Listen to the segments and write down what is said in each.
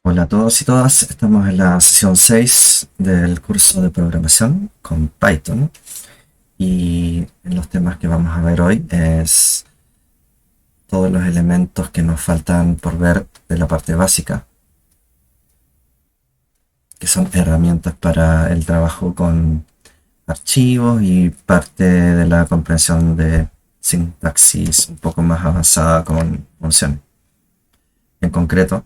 Hola a todos y todas, estamos en la sesión 6 del curso de programación con Python y en los temas que vamos a ver hoy es todos los elementos que nos faltan por ver de la parte básica, que son herramientas para el trabajo con archivos y parte de la comprensión de sintaxis un poco más avanzada con funciones. En concreto,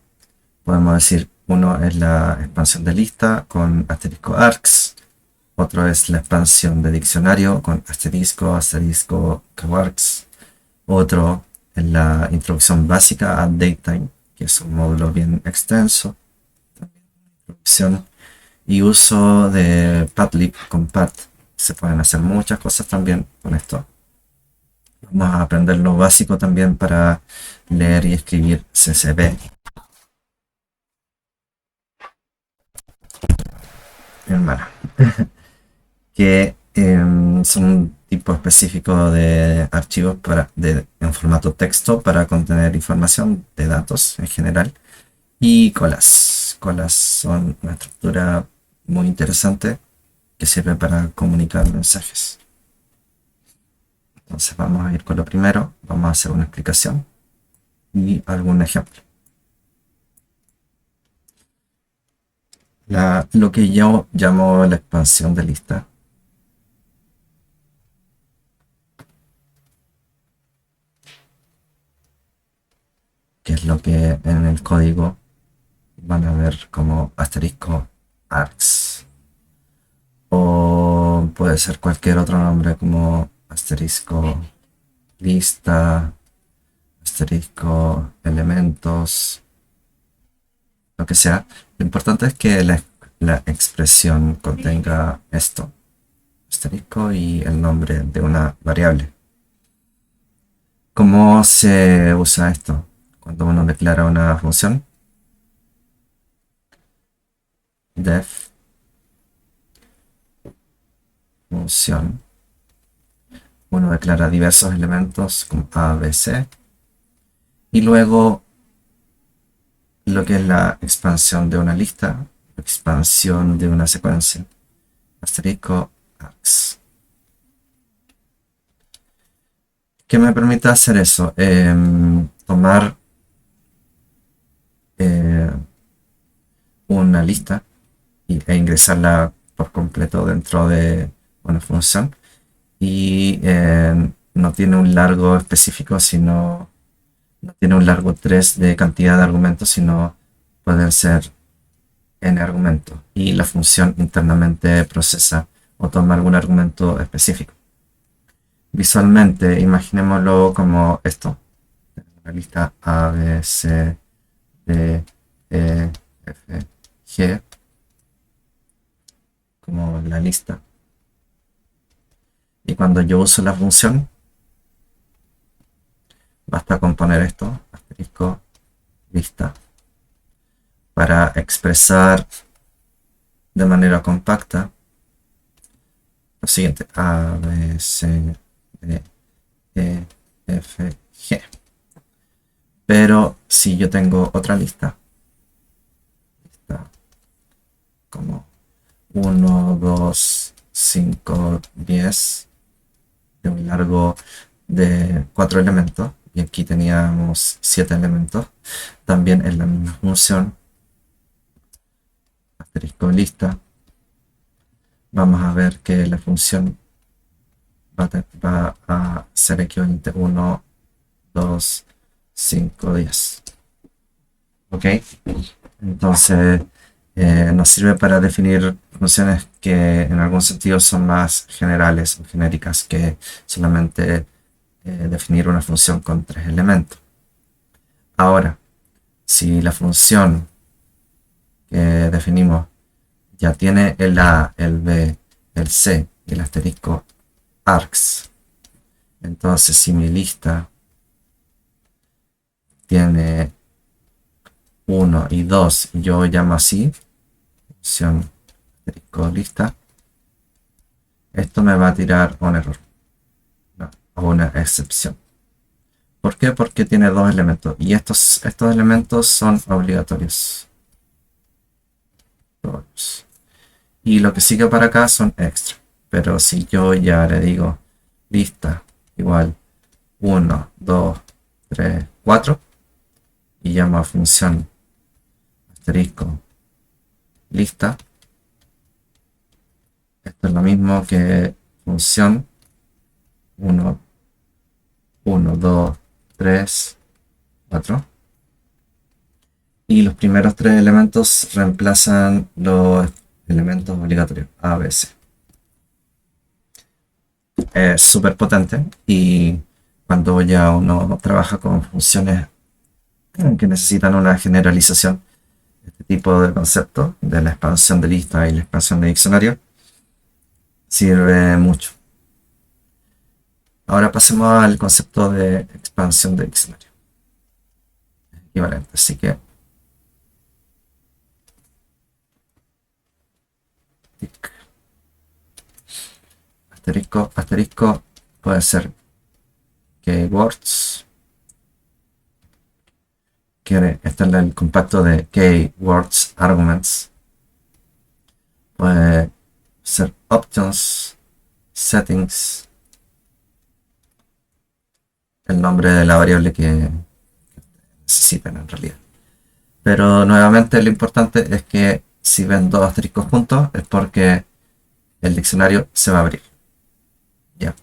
podemos decir, uno es la expansión de lista con asterisco args, otro es la expansión de diccionario con asterisco, asterisco, keywords, otro es la introducción básica a DateTime, que es un módulo bien extenso, introducción y uso de Padlib con Pad. Se pueden hacer muchas cosas también con esto. Vamos a aprender lo básico también para leer y escribir CSV. Hermana. Que son un tipo específico de archivos en formato texto para contener información de datos en general. Y colas. Colas son una estructura muy interesante que sirve para comunicar mensajes. Entonces vamos a ir con lo primero, vamos a hacer una explicación y algún ejemplo. Lo que yo llamo la expansión de lista que es lo que en el código van a ver como asterisco args. O puede ser cualquier otro nombre como asterisco lista, asterisco elementos, lo que sea. Lo importante es que la expresión contenga esto, asterisco y el nombre de una variable. ¿Cómo se usa esto? Cuando uno declara una función, def función, uno declara diversos elementos como A, B, C, y luego lo que es la expansión de una lista, expansión de una secuencia, asterisco args. ¿Qué me permite hacer eso? Tomar eh, una lista e ingresarla por completo dentro de una función y no tiene un largo específico, sino no tiene un largo 3 de cantidad de argumentos, sino pueden ser n argumentos y la función internamente procesa o toma algún argumento específico. Visualmente, imaginémoslo como esto: la lista A, B, C, D, E, F, G, como la lista. Y cuando yo uso la función, basta con poner esto, asterisco, lista, para expresar de manera compacta lo siguiente: A, B, C, D, E, F, G. Pero si yo tengo otra lista como 1, 2, 5, 10, de un largo de 4 elementos, y aquí teníamos 7 elementos, también en la misma función, asterisco lista, vamos a ver que la función va a ser equivalente 1, 2, 5, 10. ¿Ok? Entonces nos sirve para definir funciones que en algún sentido son más generales o genéricas que solamente definir una función con 3 elementos. Ahora, si la función que definimos ya tiene el A, el B, el C y el asterisco args, entonces si mi lista tiene 1 y 2 y yo llamo así función asterisco lista, esto me va a tirar un error, no, o una excepción. ¿Por qué? Porque tiene dos elementos y estos elementos son obligatorios. todos. Y lo que sigue para acá son extra. Pero si yo ya le digo lista igual 1, 2, 3, 4 y llamo a función asterisco lista, esto es lo mismo que función 1, 1, 2, 3, 4. Y los primeros tres elementos reemplazan los elementos obligatorios A, B, C. Es súper potente y cuando ya uno trabaja con funciones que necesitan una generalización, este tipo de concepto de la expansión de lista y la expansión de diccionario sirve mucho. Ahora pasemos al concepto de expansión de diccionario equivalente. Así que asterisco, asterisco puede ser keywords, que este es el compacto de keywords arguments, puede ser options, settings, el nombre de la variable que necesitan en realidad. Pero nuevamente lo importante es que si ven dos asteriscos juntos es porque el diccionario se va a abrir. ¿Ya?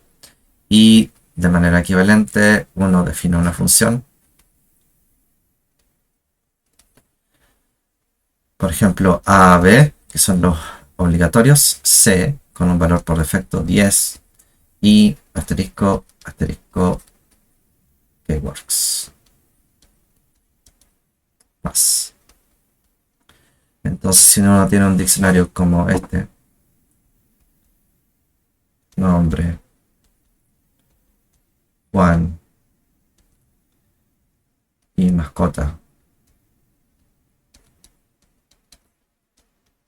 Y de manera equivalente uno define una función. Por ejemplo, A, B, que son los obligatorios, C, con un valor por defecto 10, y asterisco, asterisco, keywords. Más. Entonces, si uno tiene un diccionario como este, nombre, Juan y mascota,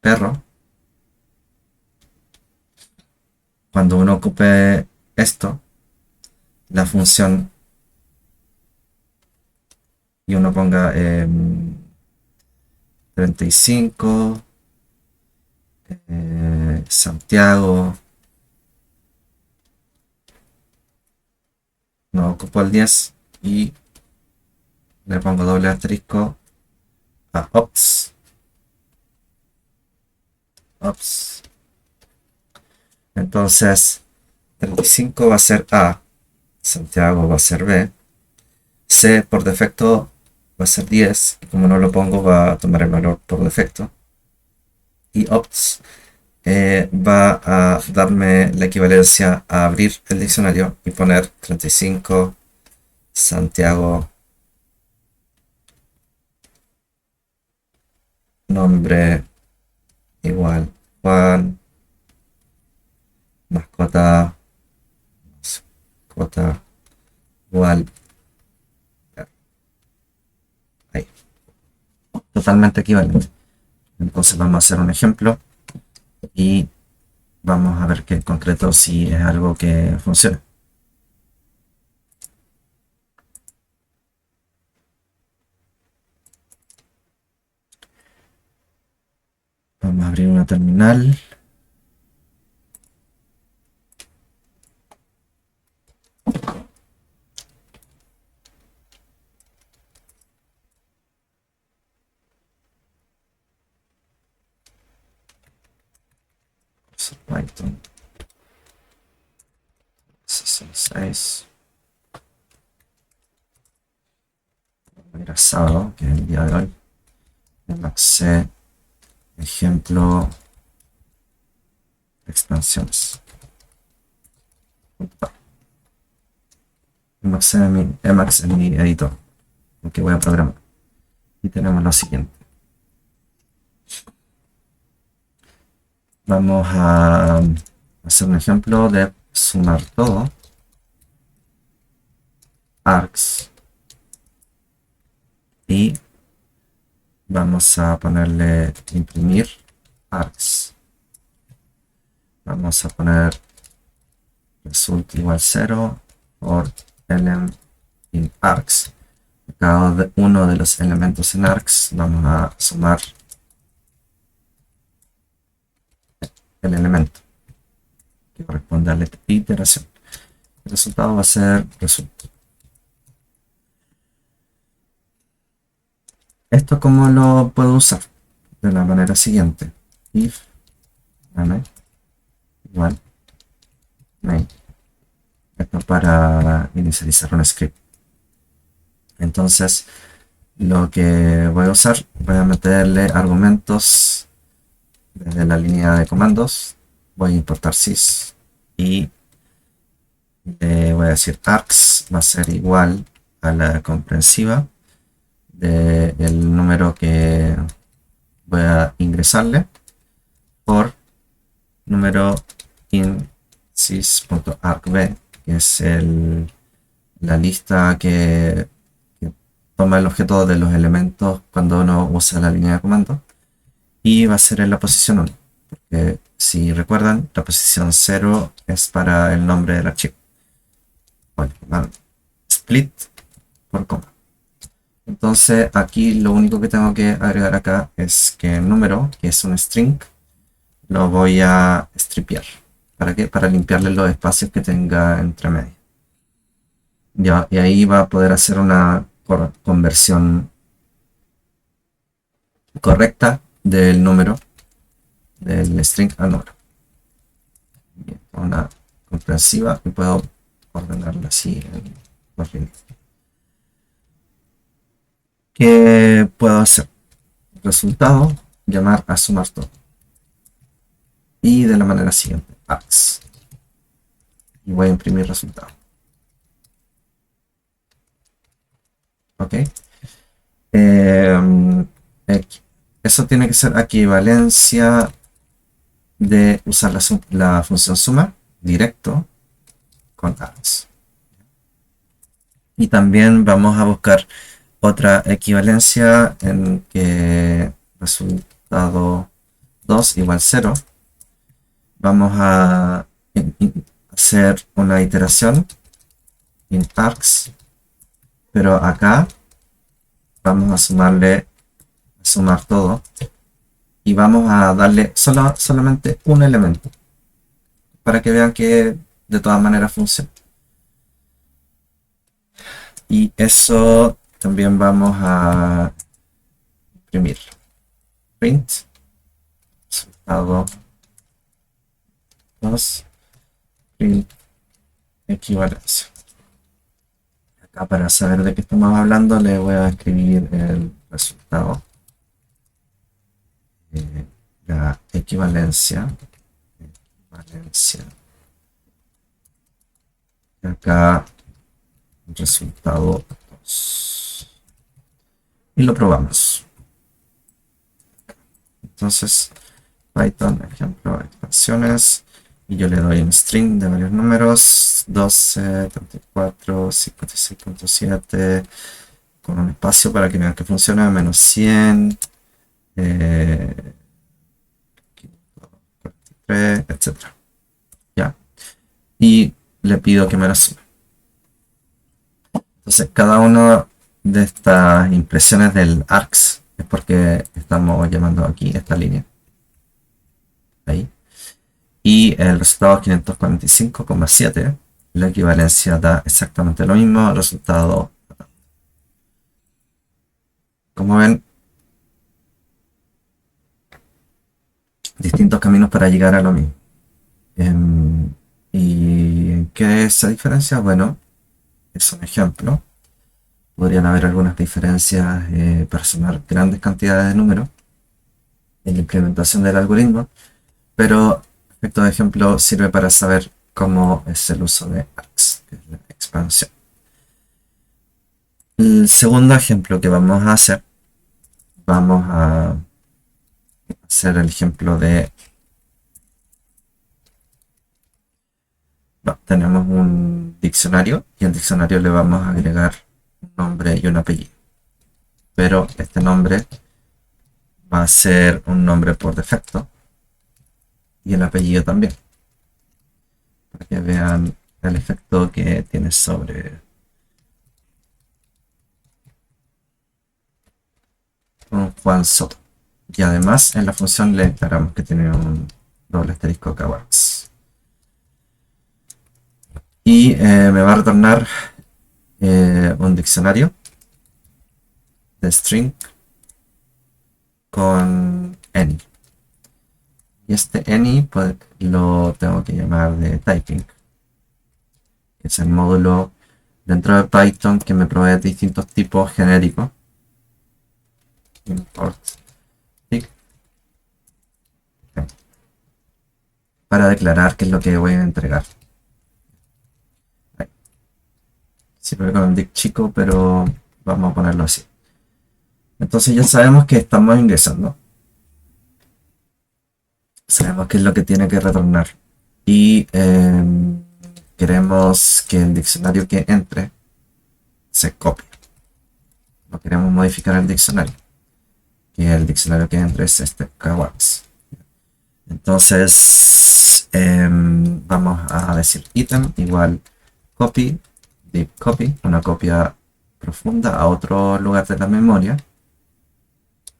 perro, cuando uno ocupe esto, la función, y uno ponga 35, Santiago, no ocupo el 10 y le pongo doble asterisco a ops. Ops. Entonces, 35 va a ser A, Santiago va a ser B, C por defecto va a ser 10, y como no lo pongo va a tomar el valor por defecto. Y ops va a darme la equivalencia a abrir el diccionario y poner 35 Santiago, nombre igual Juan, mascota, mascota igual. Ahí. Totalmente equivalente. Entonces vamos a hacer un ejemplo y vamos a ver que en concreto si es algo que funciona. Vamos a abrir una terminal. Python 66. Era sábado, que es el día de hoy. Emacs ejemplo expansiones. Emacs es mi editor, el que voy a programar. Y tenemos lo siguiente. Vamos a hacer un ejemplo de sumar todo. Args. Y vamos a ponerle imprimir args. Vamos a poner result igual 0 for element in args. Cada uno de los elementos en args vamos a sumar el elemento que corresponde a la iteración. El resultado va a ser resultado. ¿Esto cómo lo puedo usar? De la manera siguiente. If main igual main. Esto para inicializar un script. Entonces, lo que voy a usar, voy a meterle argumentos desde la línea de comandos. Voy a importar sys y le voy a decir args va a ser igual a la comprensiva del número que voy a ingresarle por número in sys.argv, que es la lista que toma el objeto de los elementos cuando uno usa la línea de comando, y va a ser en la posición 1, porque si recuerdan, la posición 0 es para el nombre del archivo. Bueno, split por coma. Entonces aquí lo único que tengo que agregar acá es que el número, que es un string, lo voy a stripear. ¿Para qué? Para limpiarle los espacios que tenga entre medio. Ya, y ahí va a poder hacer una conversión correcta del número, del string al número. Bien, una comprensiva, y puedo ordenarla así en dos líneas. ¿Qué puedo hacer? Resultado, llamar a sumar todo. Y de la manera siguiente, args. Y voy a imprimir resultado. Ok. Eso tiene que ser equivalencia de usar la función suma directo con args. Y también vamos a buscar otra equivalencia en que resultado 2 igual 0. Vamos a hacer una iteración in args, pero acá vamos a sumar todo y vamos a darle solamente un elemento para que vean que de todas maneras funciona. Y eso también vamos a imprimir. Print resultado 2 print equivalencia. Acá, para saber de qué estamos hablando, le voy a escribir el resultado. La equivalencia. Y acá resultado 2. Y lo probamos. Entonces, Python, ejemplo, expansiones. Y yo le doy un string de varios números, 12, 34, 56.7, con un espacio para que vean que funciona, menos 100, 43, etc. ¿Ya? Y le pido que me la sume. Entonces, cada una de estas impresiones del args es porque estamos llamando aquí esta línea. Ahí. Y el resultado es 545,7. La equivalencia da exactamente lo mismo. El resultado, como ven, distintos caminos para llegar a lo mismo. ¿Y qué es esa diferencia? Bueno, es un ejemplo. Podrían haber algunas diferencias para sumar grandes cantidades de números en la implementación del algoritmo, pero este ejemplo sirve para saber cómo es el uso de args, que es la expansión. El segundo ejemplo que vamos a hacer el ejemplo de... tenemos un diccionario y al diccionario le vamos a agregar un nombre y un apellido. Pero este nombre va a ser un nombre por defecto y el apellido también, para que vean el efecto que tiene sobre un Juan Soto. Y además en la función le declaramos que tiene un doble asterisco kworks. Y me va a retornar un diccionario de string con any. Y este any pues, lo tengo que llamar de typing. Es el módulo dentro de Python que me provee distintos tipos genéricos. Import tick, para declarar qué es lo que voy a entregar. Sirve con un dict chico, pero vamos a ponerlo así. Entonces ya sabemos que estamos ingresando. Sabemos qué es lo que tiene que retornar. Y queremos que el diccionario que entre se copie. No queremos modificar el diccionario. Y el diccionario que entre es este, kworks. Entonces vamos a decir item igual copy, deep copy, una copia profunda a otro lugar de la memoria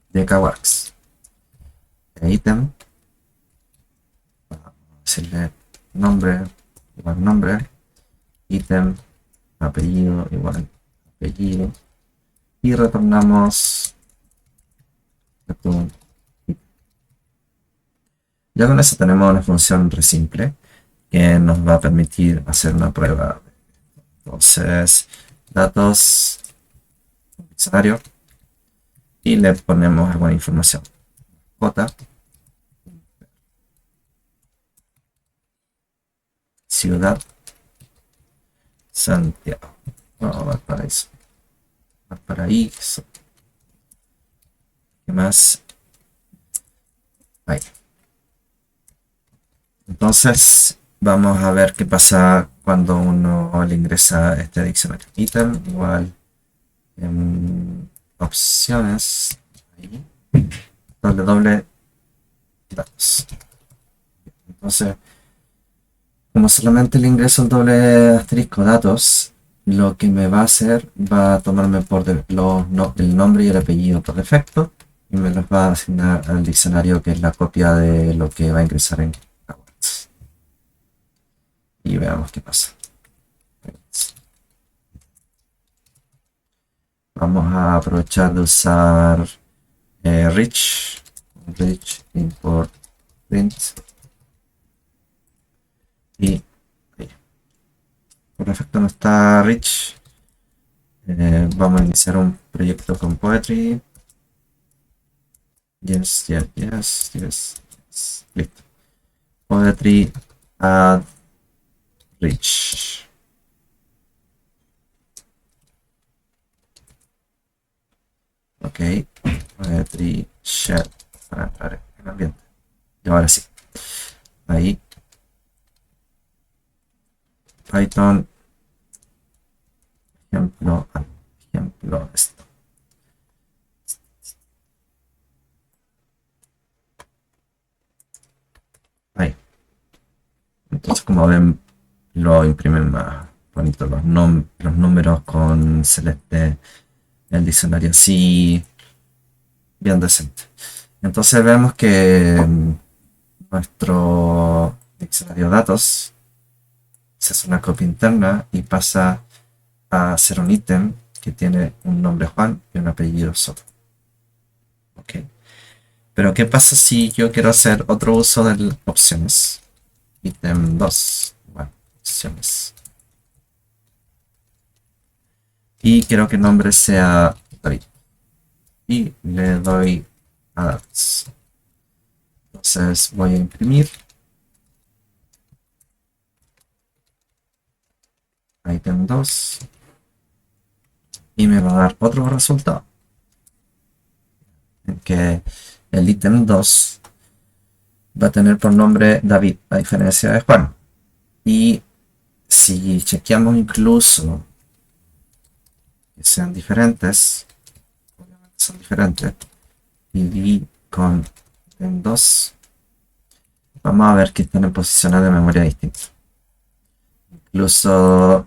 de kworks. Item, vamos a decirle nombre igual nombre, item, apellido igual apellido, y retornamos return. Ya con eso tenemos una función re simple que nos va a permitir hacer una prueba. Entonces, datos, diccionario, y le ponemos alguna información. J, ciudad, Santiago. Oh, Valparaíso. Valparaíso. ¿Qué más? Ahí. Entonces, vamos a ver qué pasa cuando uno le ingresa este diccionario. Item igual opciones. Ahí. Doble datos. Entonces, como solamente le ingreso un doble asterisco datos, lo que me va a hacer va a tomarme por el nombre y el apellido por defecto y me los va a asignar al diccionario que es la copia de lo que va a ingresar en kworks. Y veamos qué pasa. Vamos a aprovechar de usar rich import print y por defecto no está rich. Vamos a iniciar un proyecto con poetry. Yes. Listo. Poetry add rich. Ok. Poetry shell para entrar en el ambiente. Y ahora sí. Ahí. Python. Ejemplo esto. Ahí. Entonces, como ven, lo imprimen más bonito los números con celeste, el diccionario así, bien decente. Entonces vemos que nuestro diccionario datos se hace una copia interna y pasa a ser un ítem que tiene un nombre Juan y un apellido Soto. Ok. Pero ¿qué pasa si yo quiero hacer otro uso de opciones? Ítem 2. Bueno, opciones. Y quiero que el nombre sea David. Y le doy a datos. Entonces voy a imprimir. Item 2. Y me va a dar otro resultado. En que el ítem 2 va a tener por nombre David, a diferencia de Juan. Y si chequeamos incluso que sean diferentes, obviamente son diferentes, y con ítem 2, vamos a ver que están en posiciones de memoria distintas. Incluso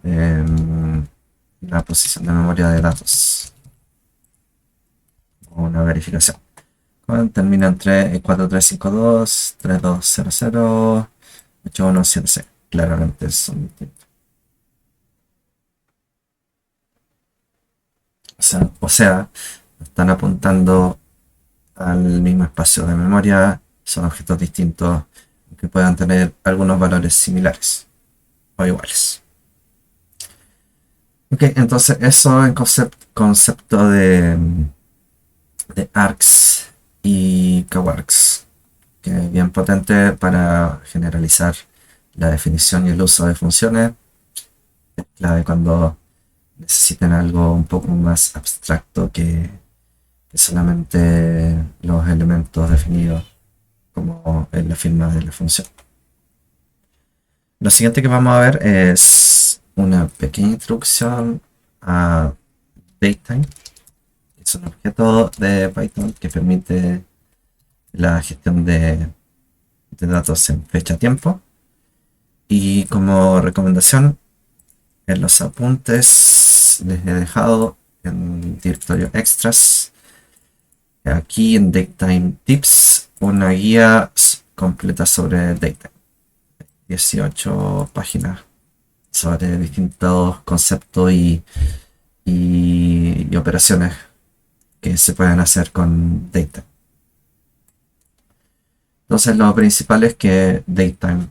la posición de memoria de datos. Una verificación. Termina en 4352, 3200, 8176. Claramente son distintos. O sea, están apuntando al mismo espacio de memoria, son objetos distintos que puedan tener algunos valores similares o iguales. Ok, entonces eso en concepto de ARCs y coarcs, que es bien potente para generalizar la definición y el uso de funciones. Es clave cuando necesiten algo un poco más abstracto que solamente los elementos definidos como en la firma de la función. Lo siguiente que vamos a ver es una pequeña introducción a datetime. Es un objeto de Python que permite la gestión de datos en fecha-tiempo. Y como recomendación, en los apuntes les he dejado en directorio extras, aquí en Datetime Tips, una guía completa sobre Datetime. 18 páginas sobre distintos conceptos y operaciones que se pueden hacer con Datetime. Entonces lo principal es que Datetime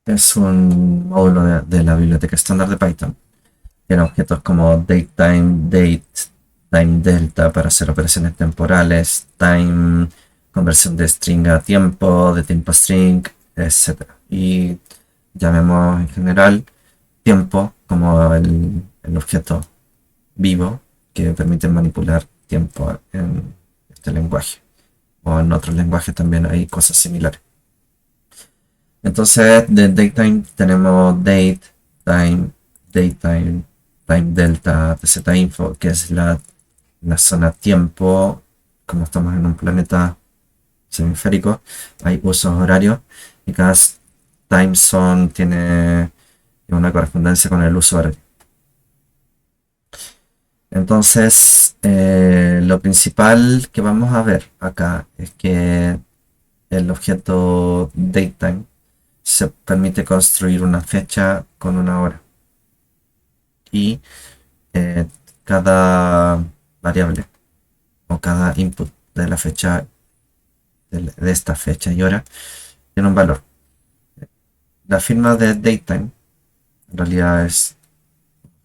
es un módulo de la biblioteca estándar de Python. Tiene objetos como datetime, date, time delta para hacer operaciones temporales, time, conversión de string a tiempo, de tiempo a string, etc. Y llamemos en general tiempo como el objeto vivo que permite manipular tiempo en este lenguaje. O en otros lenguajes también hay cosas similares. Entonces, de datetime tenemos date, time, datetime, time delta, info, que es la zona tiempo. Como estamos en un planeta hemisférico, hay usos horarios y cada time zone tiene una correspondencia con el uso horario. Entonces, lo principal que vamos a ver acá es que el objeto datetime se permite construir una fecha con una hora. Y eh, cada variable o cada input de la fecha, de esta fecha y hora, tiene un valor. La firma de datetime en realidad es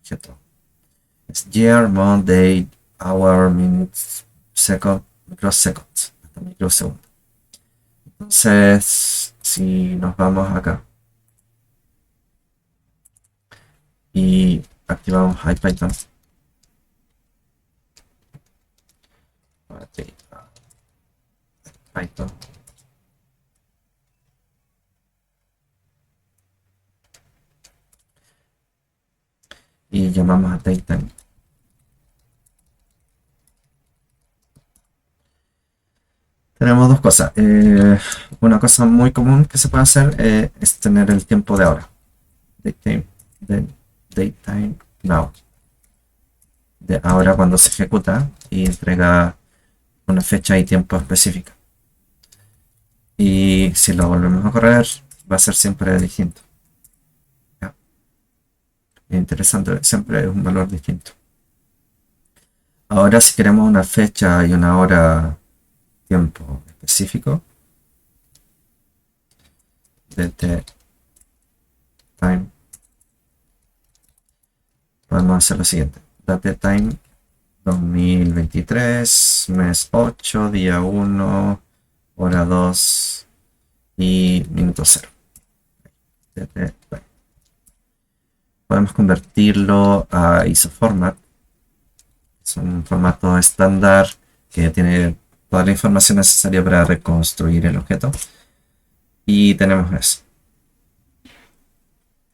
objeto. Es year, month, date, hour, minutes, second, microseconds, hasta microsegundos. Entonces, si nos vamos acá y activamos IPython, Python, y llamamos a datetime, tenemos dos cosas. Una cosa muy común que se puede hacer es tener el tiempo de ahora. Datetime, datetime now. De ahora cuando se ejecuta y entrega una fecha y tiempo específica. Y si lo volvemos a correr, va a ser siempre distinto. ¿Ya? Es interesante, siempre es un valor distinto. Ahora si queremos una fecha y una hora tiempo específico, dt time, podemos hacer lo siguiente. Date time 2023, mes 8, día 1, hora 2 y minuto 0. Podemos convertirlo a ISO-format. Es un formato estándar que tiene toda la información necesaria para reconstruir el objeto. Y tenemos eso.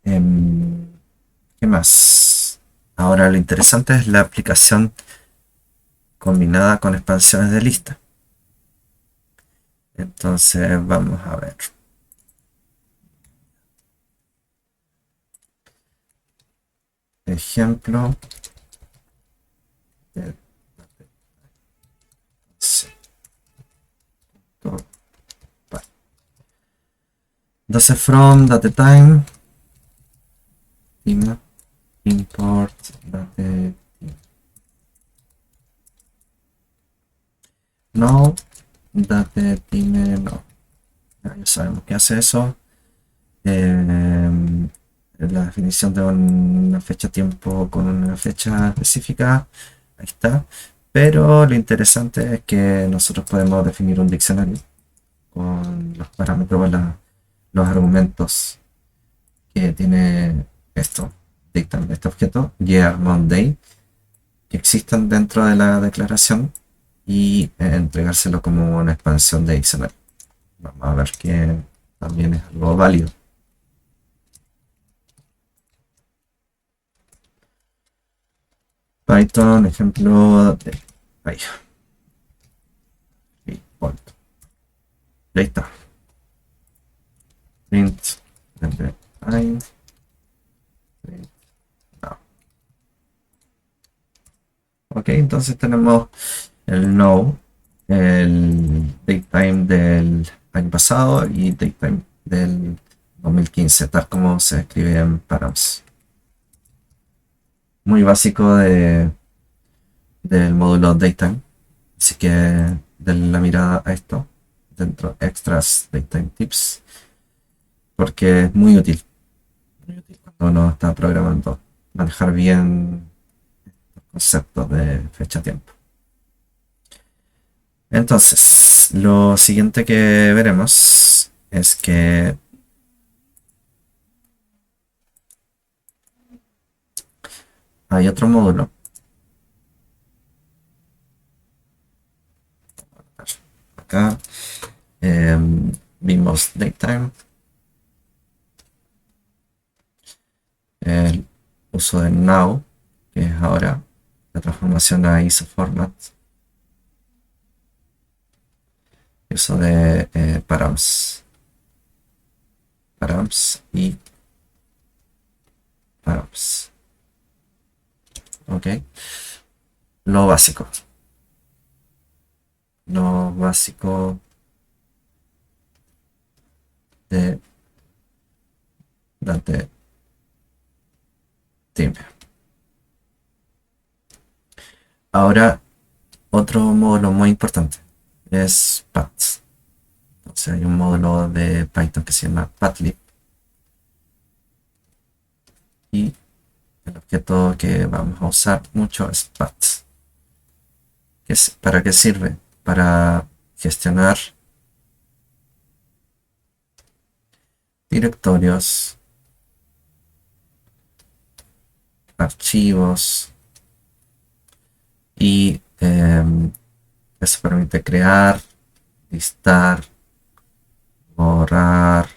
¿Qué más? Ahora lo interesante es la aplicación combinada con expansiones de lista. Entonces vamos a ver. Ejemplo. Entonces from datetime import datetime. No, datetime no. Ya sabemos que hace eso. La definición de una fecha tiempo con una fecha específica. Ahí está. Pero lo interesante es que nosotros podemos definir un diccionario con los parámetros, los argumentos que tiene este objeto, year, month, day, que existan dentro de la declaración y entregárselo como una expansión de diccionario. Vamos a ver que también es algo válido. Python, ejemplo de ahí. Ahí está. Print time. No. Ok, entonces tenemos el no, el datetime del año pasado y datetime del 2015, tal como se escribe en params. Muy básico del módulo datetime, así que denle la mirada a esto dentro extras datetime tips, porque es muy útil cuando uno está programando, manejar bien los conceptos de fecha-tiempo. Entonces, lo siguiente que veremos es que hay otro módulo. Acá vimos datetime, el uso de now, que es ahora, la transformación a ISO format, el uso de params y params. Ok, lo básico. Lo básico de Dante Team. Ahora, otro módulo muy importante es paths. Entonces hay un módulo de Python que se llama pathlib. Y el objeto que vamos a usar mucho es paths. ¿Para qué sirve? Para gestionar directorios, archivos y eso permite crear, listar, borrar,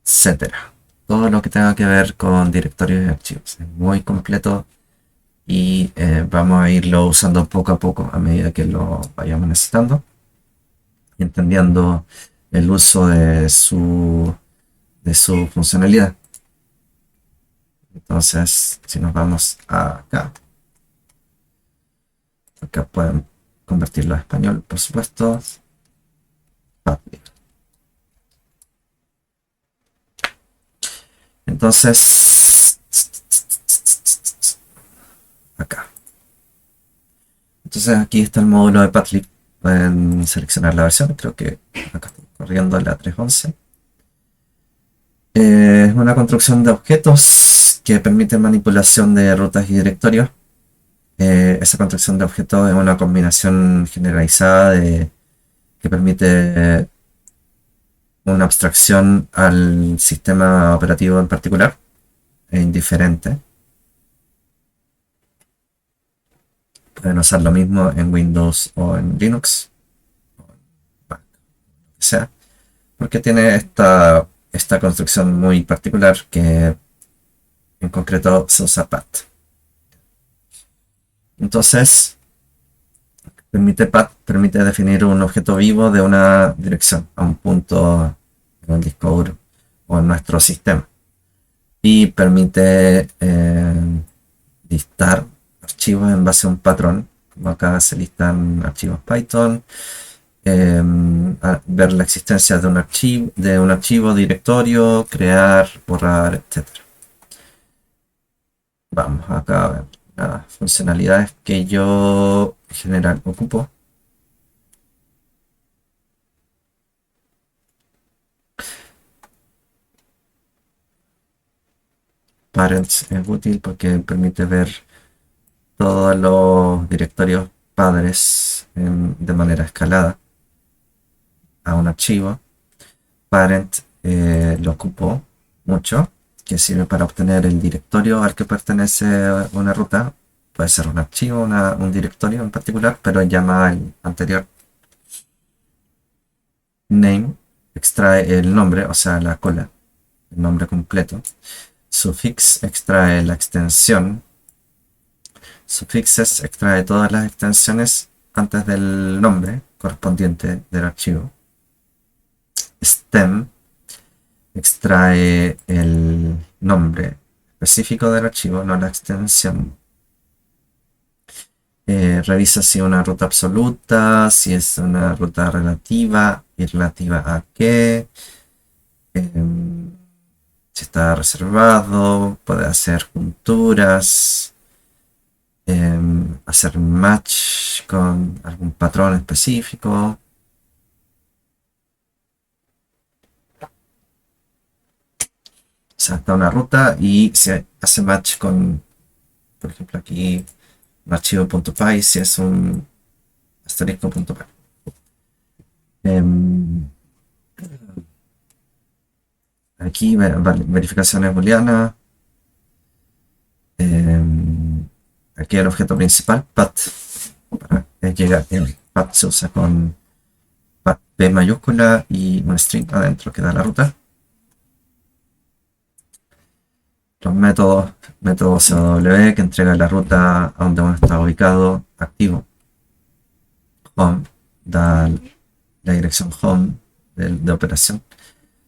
etcétera. Todo lo que tenga que ver con directorios y archivos. Es muy completo y vamos a irlo usando poco a poco a medida que lo vayamos necesitando y entendiendo el uso de su funcionalidad. Entonces, si nos vamos acá pueden convertirlo a español, por supuesto. Entonces, acá. Entonces aquí está el módulo de Padlib. Pueden seleccionar la versión, creo que acá estoy corriendo la 3.11. Es una construcción de objetos que permite manipulación de rutas y directorios. Esa construcción de objetos es una combinación generalizada que permite una abstracción al sistema operativo en particular, e indiferente. Pueden usar lo mismo en Windows o en Linux, o en Mac, lo que sea, porque tiene esta construcción muy particular que en concreto se usa path. Entonces, path permite definir un objeto vivo de una dirección a un punto en el disco duro o en nuestro sistema, y permite listar archivos en base a un patrón, como acá se listan archivos Python, ver la existencia de un archivo, directorio, crear, borrar, etcétera. Vamos acá a ver las funcionalidades que yo en general ocupo. Parents es útil porque permite ver todos los directorios padres de manera escalada a un archivo. Parent lo ocupo mucho, que sirve para obtener el directorio al que pertenece una ruta. Puede ser un archivo, un directorio en particular, pero llama el anterior name, extrae el nombre, o sea, la cola, el nombre completo. Suffix extrae la extensión. Suffixes extrae todas las extensiones antes del nombre correspondiente del archivo. Stem extrae el nombre específico del archivo, no la extensión. Revisa si es una ruta absoluta, si es una ruta relativa y relativa a qué. Si está reservado, puede hacer junturas, hacer match con algún patrón específico. Salta una ruta y se hace match con, por ejemplo, aquí un archivo.py si es un asterisco.py. Aquí verificaciones booleanas. Aquí el objeto principal, path. Para llegar, el path se usa con P mayúscula y un string adentro que da la ruta. Los método CW que entrega la ruta a donde uno está ubicado, activo. Home, da la dirección home de operación.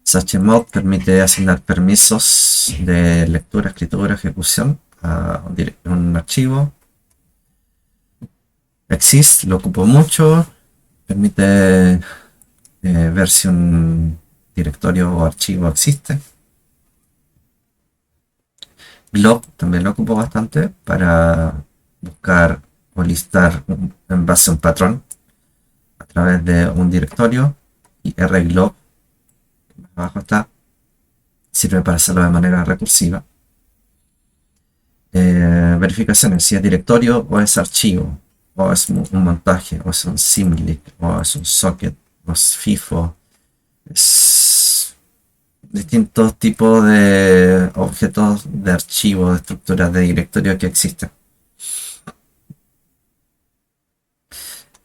Chmod permite asignar permisos de lectura, escritura, ejecución a un archivo. Exist lo ocupo mucho, permite ver si un directorio o archivo existe. Glob también lo ocupo bastante para buscar o listar en base a un patrón a través de un directorio. Y rglob, que más abajo está, sirve para hacerlo de manera recursiva. Verificaciones, si es directorio o es archivo, o es un montaje, o es un symlink, o es un socket, o es FIFO. Es distintos tipos de objetos de archivo, de estructuras de directorio que existen.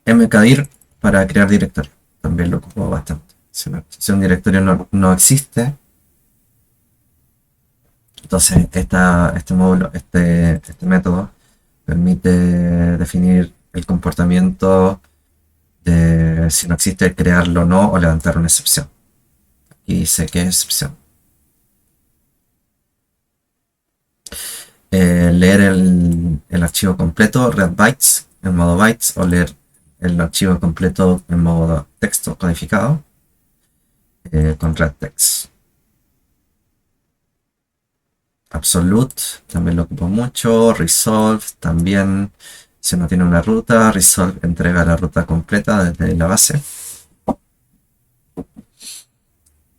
mkdir para crear directorio, también lo ocupo bastante. Si un directorio no existe, entonces este módulo, este método permite definir el comportamiento de si no existe, crearlo o no, o levantar una excepción. Aquí dice que es excepción. Leer el archivo completo, read bytes, en modo bytes, o leer el archivo completo en modo texto codificado, con read text. Absolute también lo ocupo mucho. Resolve también, si uno tiene una ruta, Resolve entrega la ruta completa desde la base.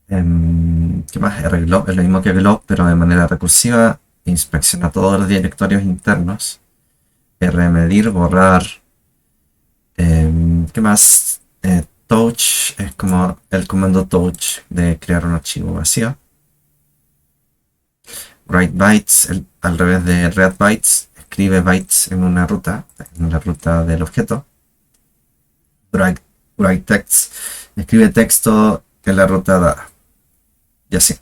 ¿Qué más? Rglob es lo mismo que glob, pero de manera recursiva. Inspecciona todos los directorios internos. Rmedir, borrar. ¿Qué más? Touch es como el comando touch de crear un archivo vacío. Write bytes, al revés de read bytes, escribe bytes en una ruta, en la ruta del objeto. Write text, escribe texto en la ruta dada. Y así.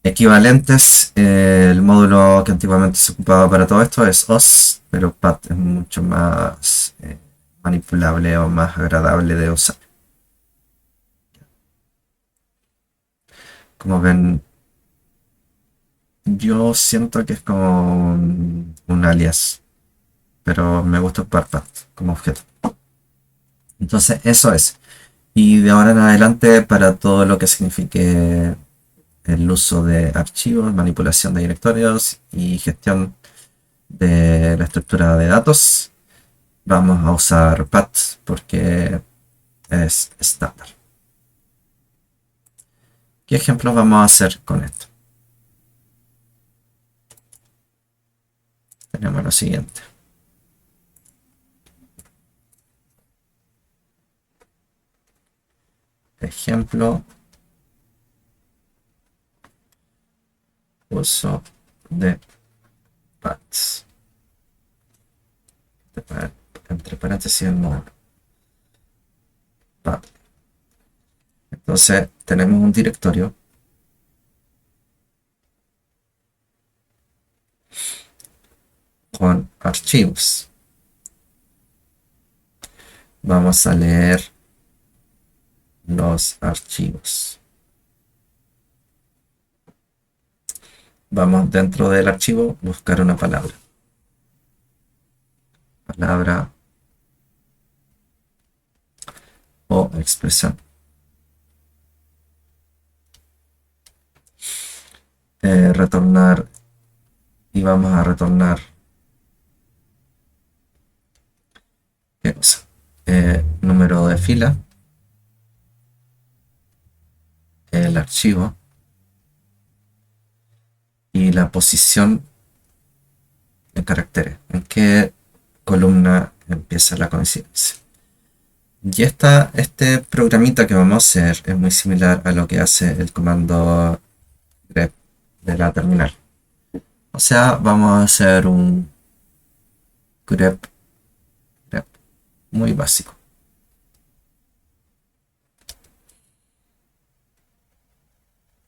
Equivalentes, el módulo que antiguamente se ocupaba para todo esto es OS, pero PAT es mucho más manipulable o más agradable de usar. Como ven, yo siento que es como un alias, pero me gusta ocupar PAT como objeto. Entonces, eso es. Y de ahora en adelante, para todo lo que signifique el uso de archivos, manipulación de directorios y gestión de la estructura de datos, vamos a usar PAT porque es estándar. ¿Qué ejemplos vamos a hacer con esto? Tenemos lo siguiente. Ejemplo, uso de paths. Entre paréntesis el módulo. Path. Entonces tenemos un directorio con archivos. Vamos a leer los archivos. Vamos dentro del archivo a buscar una palabra. Palabra o expresión. Retornar y vamos a retornar ¿qué cosa? Número de fila, el archivo y la posición en caracteres, en qué columna empieza la coincidencia. Y este programita que vamos a hacer es muy similar a lo que hace el comando grep de la terminal. O sea, vamos a hacer un grep muy básico.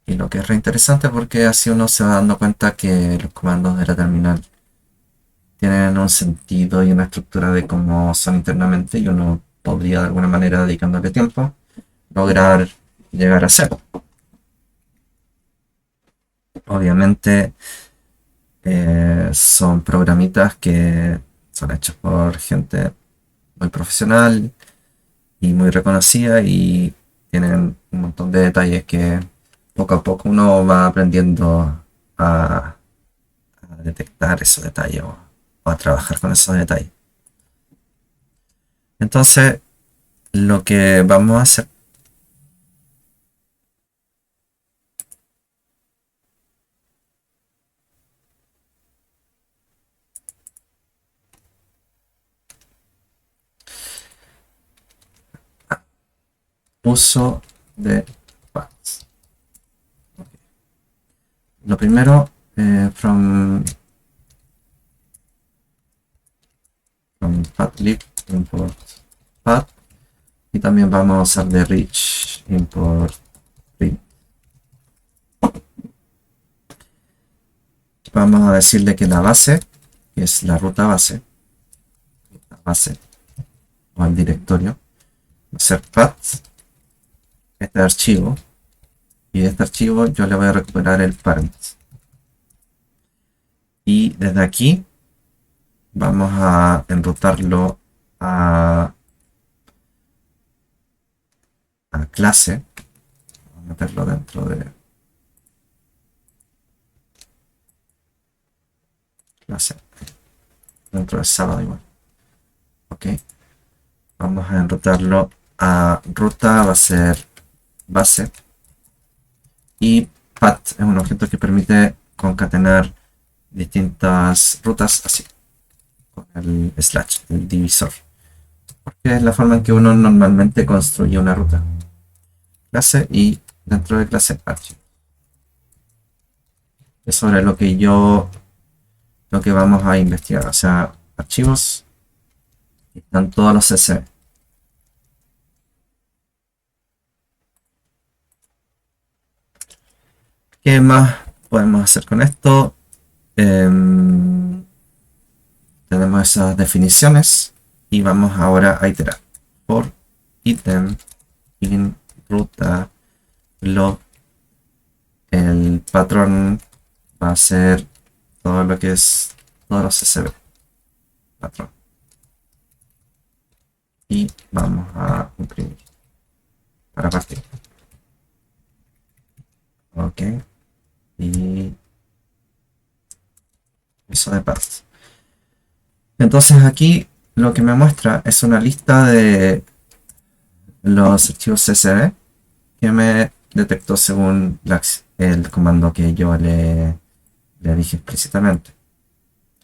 Y lo que es re interesante porque así uno se va dando cuenta que los comandos de la terminal tienen un sentido y una estructura de cómo son internamente y uno podría de alguna manera, dedicándole tiempo, lograr llegar a ser. Obviamente son programitas que son hechos por gente muy profesional y muy reconocida y tienen un montón de detalles que poco a poco uno va aprendiendo a detectar esos detalles o a trabajar con esos detalles. Entonces, lo que vamos a hacer, uso de paths. Lo primero, from pathlib import path y también vamos a usar de rich import print. Vamos a decirle que la base, que es la ruta base o el directorio, va a ser path, este archivo, y de este archivo yo le voy a recuperar el parent. Y desde aquí vamos a enrutarlo a clase. Vamos a meterlo dentro de clase, dentro de sábado igual. Ok. Vamos a enrutarlo a ruta, va a ser base. Y path es un objeto que permite concatenar distintas rutas así, con el slash, el divisor. Porque es la forma en que uno normalmente construye una ruta. Clase y dentro de clase archivo. Es sobre lo que vamos a investigar. O sea, archivos, están todos los CSV. ¿Qué más podemos hacer con esto? Tenemos esas definiciones y vamos ahora a iterar. For item in ruta log, el patrón va a ser todo lo que es todos los CSV. Patrón. Y vamos a imprimir para partir. Ok. Y eso de paths. Entonces aquí lo que me muestra es una lista de los archivos CSV que me detectó según el comando que yo le dije explícitamente.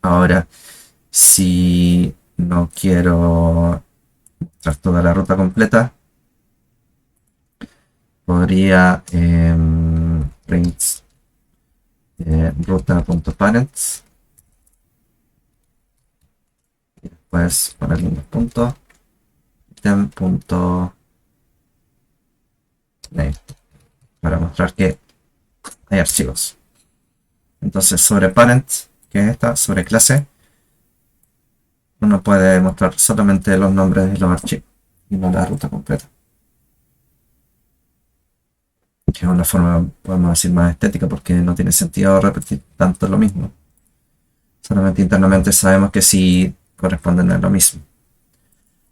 Ahora, si no quiero mostrar toda la ruta completa, podría print ruta.parents y después ponerle unos puntos item.name para mostrar que hay archivos. Entonces sobre parent, que es esta, sobre clase, uno puede mostrar solamente los nombres de los archivos y no la ruta completa. Que es una forma, podemos decir, más estética porque no tiene sentido repetir tanto lo mismo. Solamente internamente sabemos que sí corresponden a lo mismo.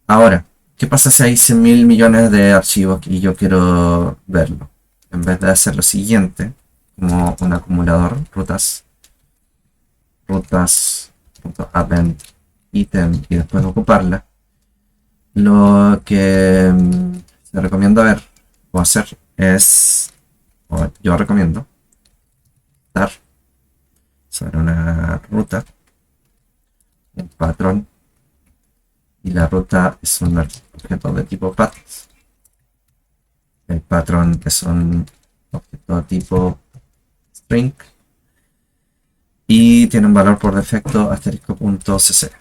Ahora, ¿qué pasa si hay 100.000 millones de archivos y yo quiero verlo? En vez de hacer lo siguiente, como un acumulador, rutas.append item y después ocuparla, lo que se recomienda ver o hacer es, o yo recomiendo, dar sobre una ruta, un patrón, y la ruta es un objeto de tipo path. El patrón es un objeto de tipo string y tiene un valor por defecto asterisco.cc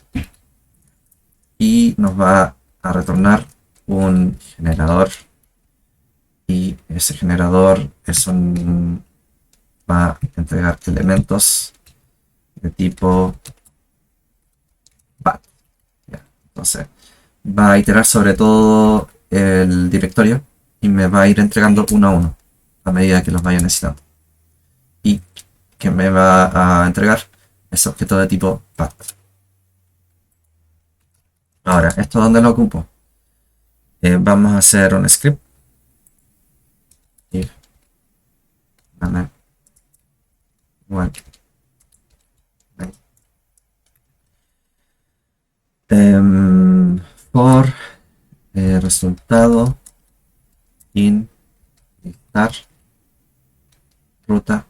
y nos va a retornar un generador y ese generador va a entregar elementos de tipo path. Entonces va a iterar sobre todo el directorio y me va a ir entregando uno a uno a medida que los vaya necesitando. Y que me va a entregar ese objeto de tipo path. Ahora, ¿esto dónde lo ocupo? Vamos a hacer un script. If name one, for resultado in listar ruta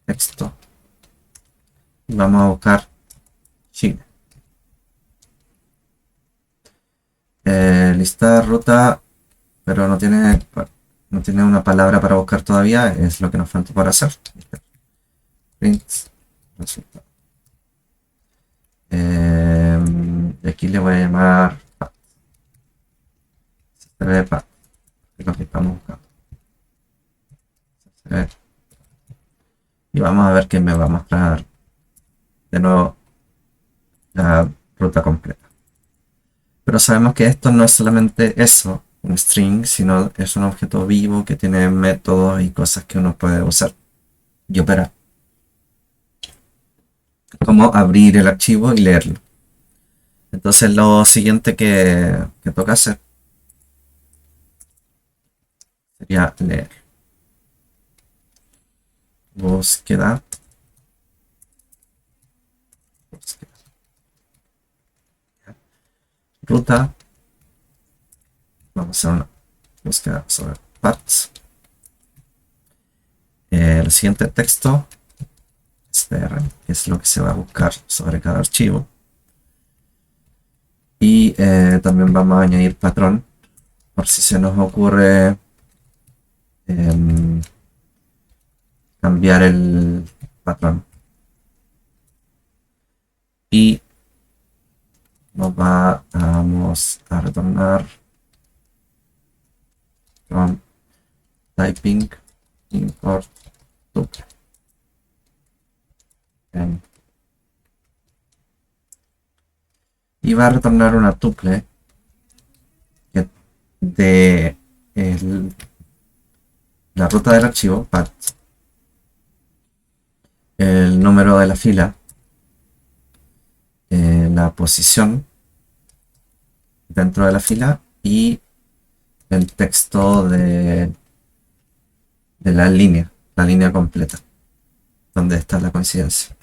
texto y vamos a buscar Chile. Listar ruta, pero no tiene una palabra para buscar todavía, es lo que nos falta por hacer. Print resultado. Y aquí le voy a llamar path. Path, es lo que estamos buscando. Y vamos a ver que me va a mostrar de nuevo la ruta completa. Pero sabemos que esto no es solamente eso, un string, sino es un objeto vivo que tiene métodos y cosas que uno puede usar y operar. Como abrir el archivo y leerlo. Entonces lo siguiente que toca hacer sería leer. Búsqueda. Ruta. Vamos a hacer una búsqueda sobre paths. El siguiente texto str, que es lo que se va a buscar sobre cada archivo. Y también vamos a añadir patrón por si se nos ocurre cambiar el patrón. Y vamos a retornar from typing import tuple. Y va a retornar una tuple de la ruta del archivo, path, el número de la fila, la posición dentro de la fila y el texto de la línea completa, donde está la coincidencia.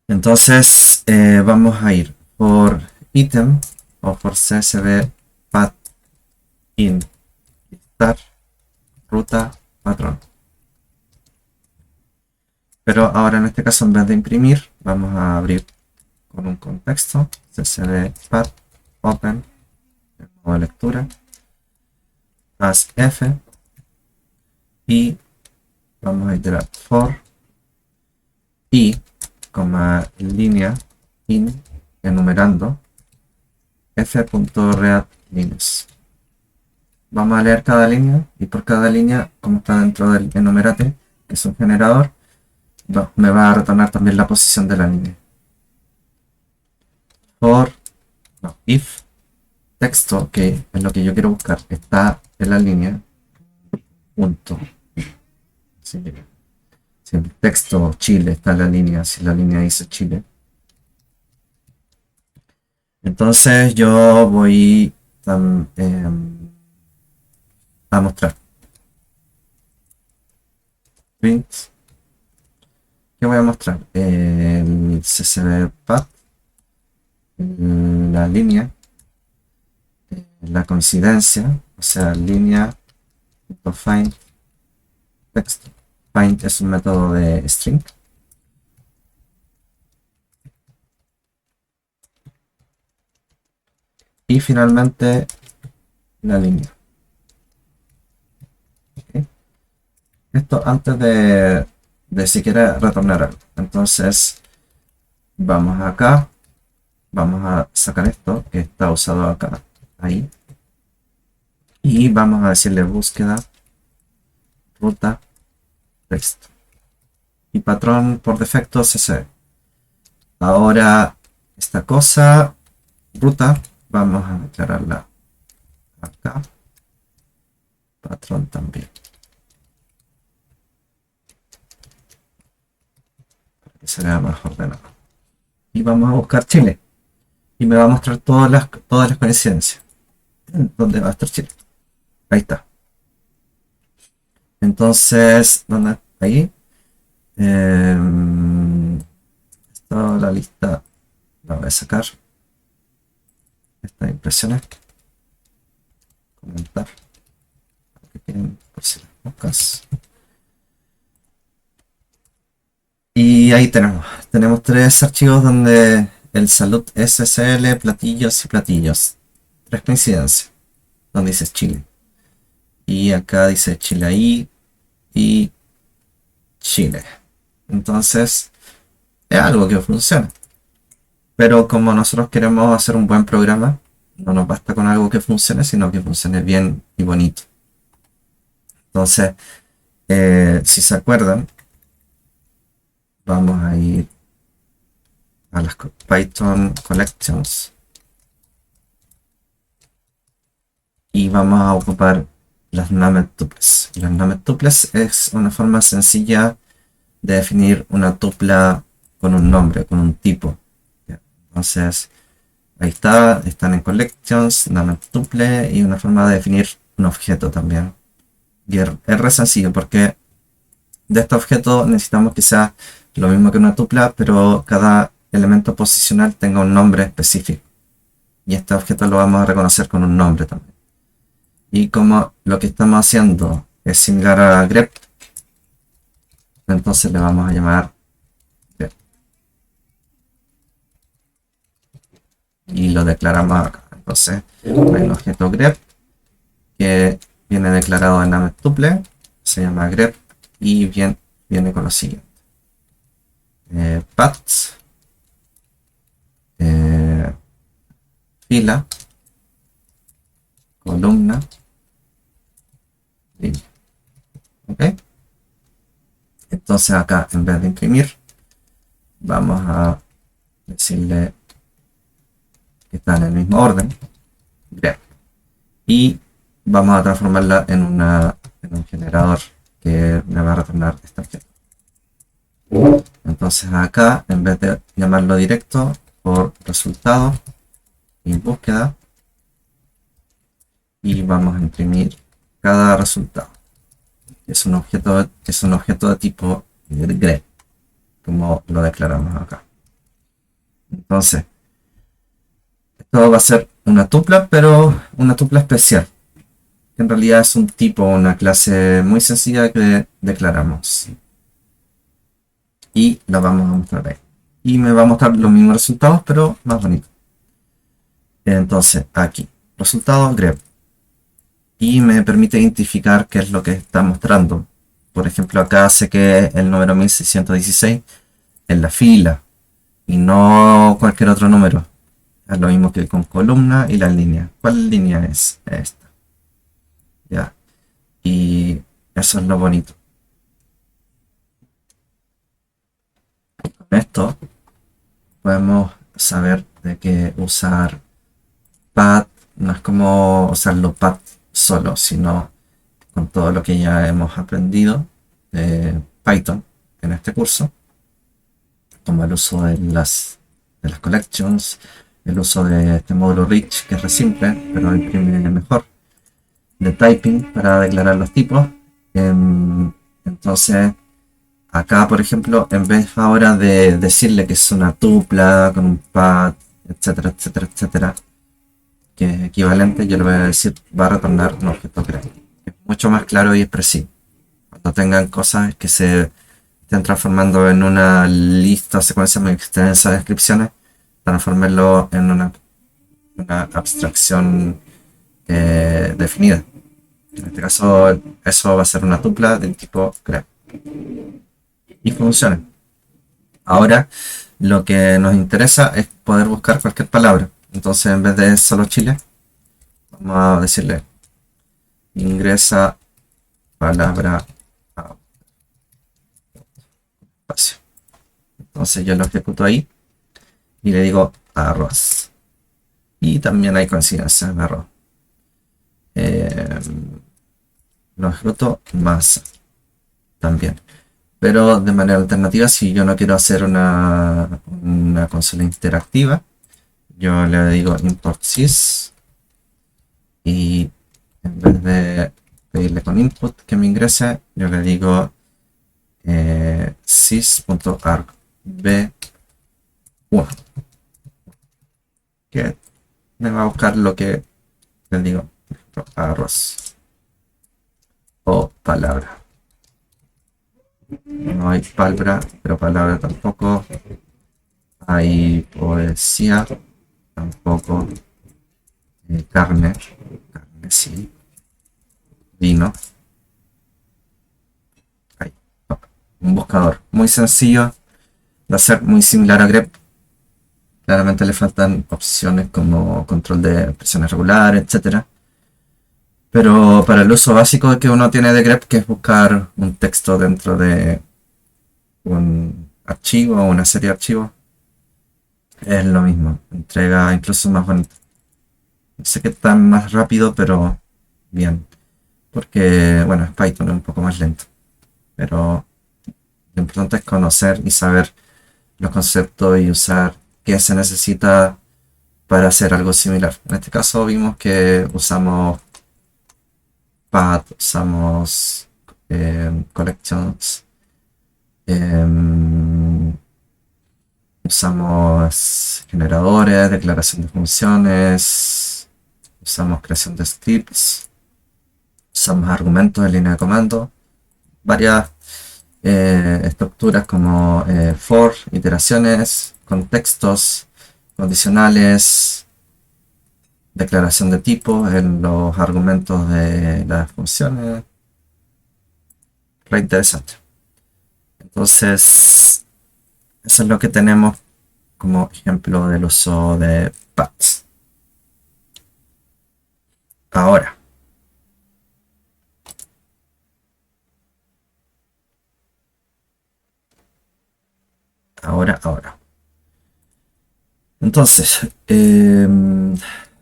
Entonces vamos a ir por ítem o por csv path in listar ruta patrón. Pero ahora en este caso, en vez de imprimir, vamos a abrir con un contexto csv path open en modo lectura as f y vamos a iterar for y línea in enumerando f.readLines. Vamos a leer cada línea y por cada línea, como está dentro del enumerate, que es un generador, me va a retornar también la posición de la línea. If texto, que es lo que yo quiero buscar, está en la línea, punto. Si el texto Chile está en la línea, si la línea dice Chile, entonces yo voy a mostrar print. ¿Qué voy a mostrar? El csv path, la línea, la coincidencia, o sea, línea.find texto. Find es un método de string. Y finalmente la línea. ¿Okay? Esto antes de siquiera retornar algo. Entonces vamos acá, vamos a sacar esto que está usado acá, ahí, y vamos a decirle búsqueda ruta texto y patrón por defecto cc. Ahora esta cosa ruta vamos a declararla acá, patrón también, para que se vea más ordenado. Y vamos a buscar Chile y me va a mostrar todas las coincidencias donde va a estar Chile. Ahí está. Entonces, ¿dónde? Ahí. Esta la lista la voy a sacar. Estas impresiones. Comentar. Para que queden por si las moscas. Y ahí tenemos tres archivos donde el salud SSL, platillos y platillos. Tres coincidencias. Donde dice Chile. Y acá dice Chile ahí y Chile. Entonces, es algo que funciona. Pero como nosotros queremos hacer un buen programa, no nos basta con algo que funcione, sino que funcione bien y bonito. Entonces, si se acuerdan, vamos a ir a las Python Collections y vamos a ocupar las named tuples. Las named tuples es una forma sencilla de definir una tupla con un nombre, con un tipo. Entonces, ahí están en collections, named tuple y una forma de definir un objeto también. Y es re sencillo porque de este objeto necesitamos que sea lo mismo que una tupla, pero cada elemento posicional tenga un nombre específico. Y este objeto lo vamos a reconocer con un nombre también. Y como lo que estamos haciendo es similar a grep, entonces le vamos a llamar grep. Y lo declaramos acá. Entonces hay un objeto grep que viene declarado en named tuple, se llama grep y viene con lo siguiente. Path, fila, columna, línea. ¿Ok? Entonces acá, en vez de imprimir, vamos a decirle que está en el mismo orden, grep, y vamos a transformarla en un generador que me va a retornar este objeto. Entonces acá, en vez de llamarlo directo por resultado, y búsqueda y vamos a imprimir cada resultado. Es un objeto de tipo grep, como lo declaramos acá. Entonces, esto va a ser una tupla, pero una tupla especial. Que en realidad es un tipo, una clase muy sencilla que declaramos. Y la vamos a mostrar ahí. Y me va a mostrar los mismos resultados, pero más bonito. Entonces, aquí, resultados grep. Y me permite identificar qué es lo que está mostrando. Por ejemplo, acá sé que el número 1616 es la fila y no cualquier otro número. Es lo mismo que con columna y la línea. ¿Cuál línea es esta? Ya. Y eso es lo bonito. Con esto podemos saber de que usar pad no es como usarlo pad solo, sino con todo lo que ya hemos aprendido de Python en este curso, como el uso de las collections, el uso de este módulo rich que es re simple, pero imprime mejor, de typing para declarar los tipos. Entonces, acá, por ejemplo, en vez ahora de decirle que es una tupla con un pad, etcétera, etcétera, etcétera, que es equivalente, yo le voy a decir va a retornar un objeto creado. Es mucho más claro y expresivo. Cuando tengan cosas que se estén transformando en una lista o secuencia muy extensa de descripciones, transformarlo en una abstracción definida. En este caso, eso va a ser una tupla del tipo grep. Y funciona. Ahora, lo que nos interesa es poder buscar cualquier palabra. Entonces, en vez de solo Chile, vamos a decirle ingresa palabra a espacio. Entonces yo lo ejecuto ahí y le digo arroz. Y también hay coincidencias de arroz. Eh, lo ejecuto masa también. Pero de manera alternativa, si yo no quiero hacer una consola interactiva, yo le digo import sys y en vez de pedirle con input que me ingrese, yo le digo sys.argv1 que me va a buscar lo que le digo, arroz o palabra. No hay palabra, pero palabra tampoco. Hay poesía, tampoco. Carne, carne sí. Vino. Hay un buscador muy sencillo de hacer, muy similar a grep. Claramente le faltan opciones como control de presiones regulares, etcétera. Pero para el uso básico que uno tiene de grep, que es buscar un texto dentro de un archivo o una serie de archivos, es lo mismo. Entrega incluso más bonito. No sé qué tan más rápido, pero bien. Porque, bueno, es Python, es un poco más lento. Pero lo importante es conocer y saber los conceptos y usar qué se necesita para hacer algo similar. En este caso vimos que usamos path, usamos collections, em, usamos generadores, declaración de funciones, usamos creación de scripts, usamos argumentos de línea de comando, varias estructuras como for, iteraciones, contextos, condicionales, declaración de tipo en los argumentos de las funciones. Re interesante. Entonces, eso es lo que tenemos como ejemplo del uso de paths. Ahora, ahora. Entonces,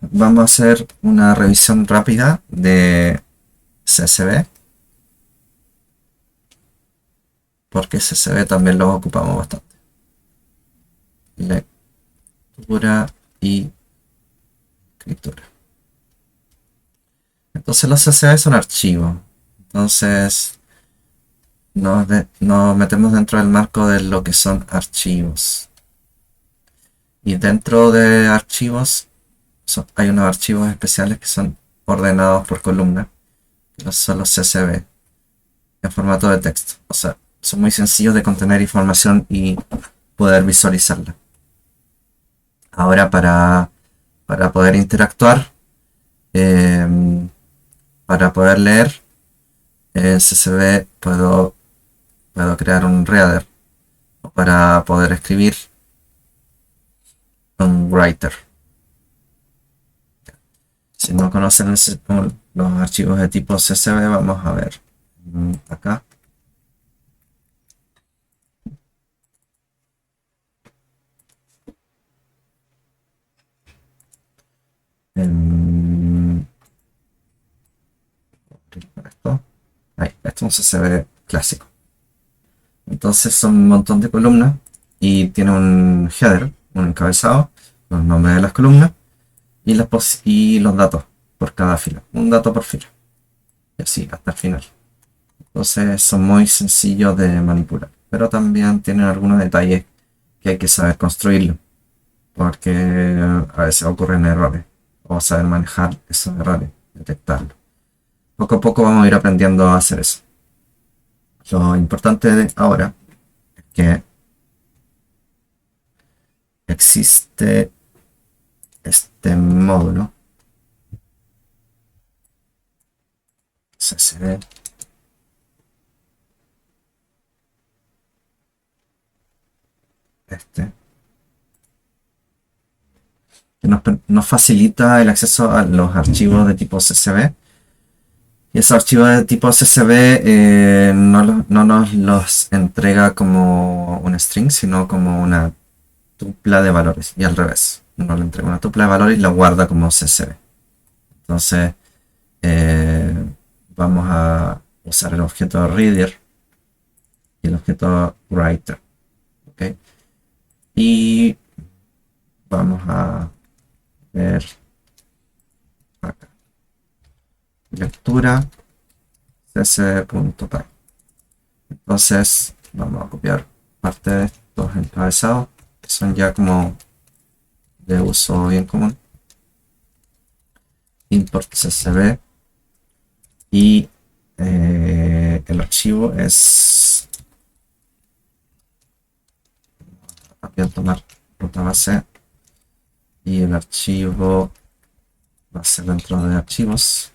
vamos a hacer una revisión rápida de CSV, porque CSV también lo ocupamos bastante. Lectura y escritura. Entonces los CSV son archivos. Entonces nos metemos dentro del marco de lo que son archivos. Y dentro de archivos hay unos archivos especiales que son ordenados por columna, que son los CSV, en formato de texto. O sea, son muy sencillos de contener información y poder visualizarla. Ahora para poder interactuar, para poder leer en CSV puedo crear un reader, o para poder escribir un writer. Si no conocen los archivos de tipo CSV, vamos a ver acá. Esto es un CSV clásico. Entonces son un montón de columnas y tiene un header, un encabezado, los nombres de las columnas y los datos por cada fila, un dato por fila, y así hasta el final. Entonces son muy sencillos de manipular, pero también tienen algunos detalles que hay que saber construirlo, porque a veces ocurren errores, o saber manejar esos errores, detectarlos. Poco a poco vamos a ir aprendiendo a hacer eso. Lo importante de ahora es que existe este módulo CSV que nos facilita el acceso a los archivos de tipo CSV. Y esos archivos de tipo CSV no nos los entrega como un string, sino como una tupla de valores. Y al revés, nos le entrega una tupla de valores y la guarda como CSV. Entonces, vamos a usar el objeto reader y el objeto writer. ¿Okay? Y vamos a ver acá. Lectura csv.py. Entonces vamos a copiar parte de estos encabezados que son ya como de uso bien común. Import csv y el archivo es, también tomar ruta base y el archivo va a ser dentro de archivos,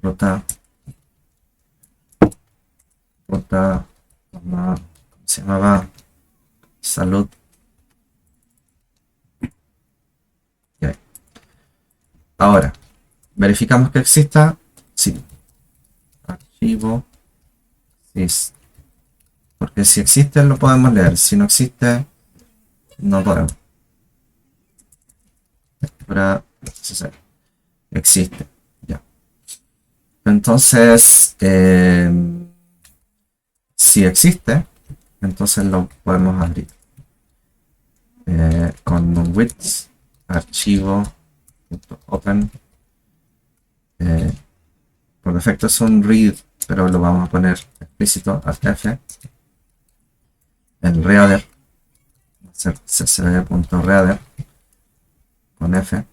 ruta, ¿cómo se llamaba? Salud. Okay. Ahora, verificamos que exista, sí. Archivo, sí. Porque si existe lo podemos leer, si no existe, no podemos. Ahora, existe, ya. Entonces, si existe, entonces lo podemos abrir con un width archivo.open. Por defecto es un read, pero lo vamos a poner explícito al F. El reader va a ser csv.reader con F.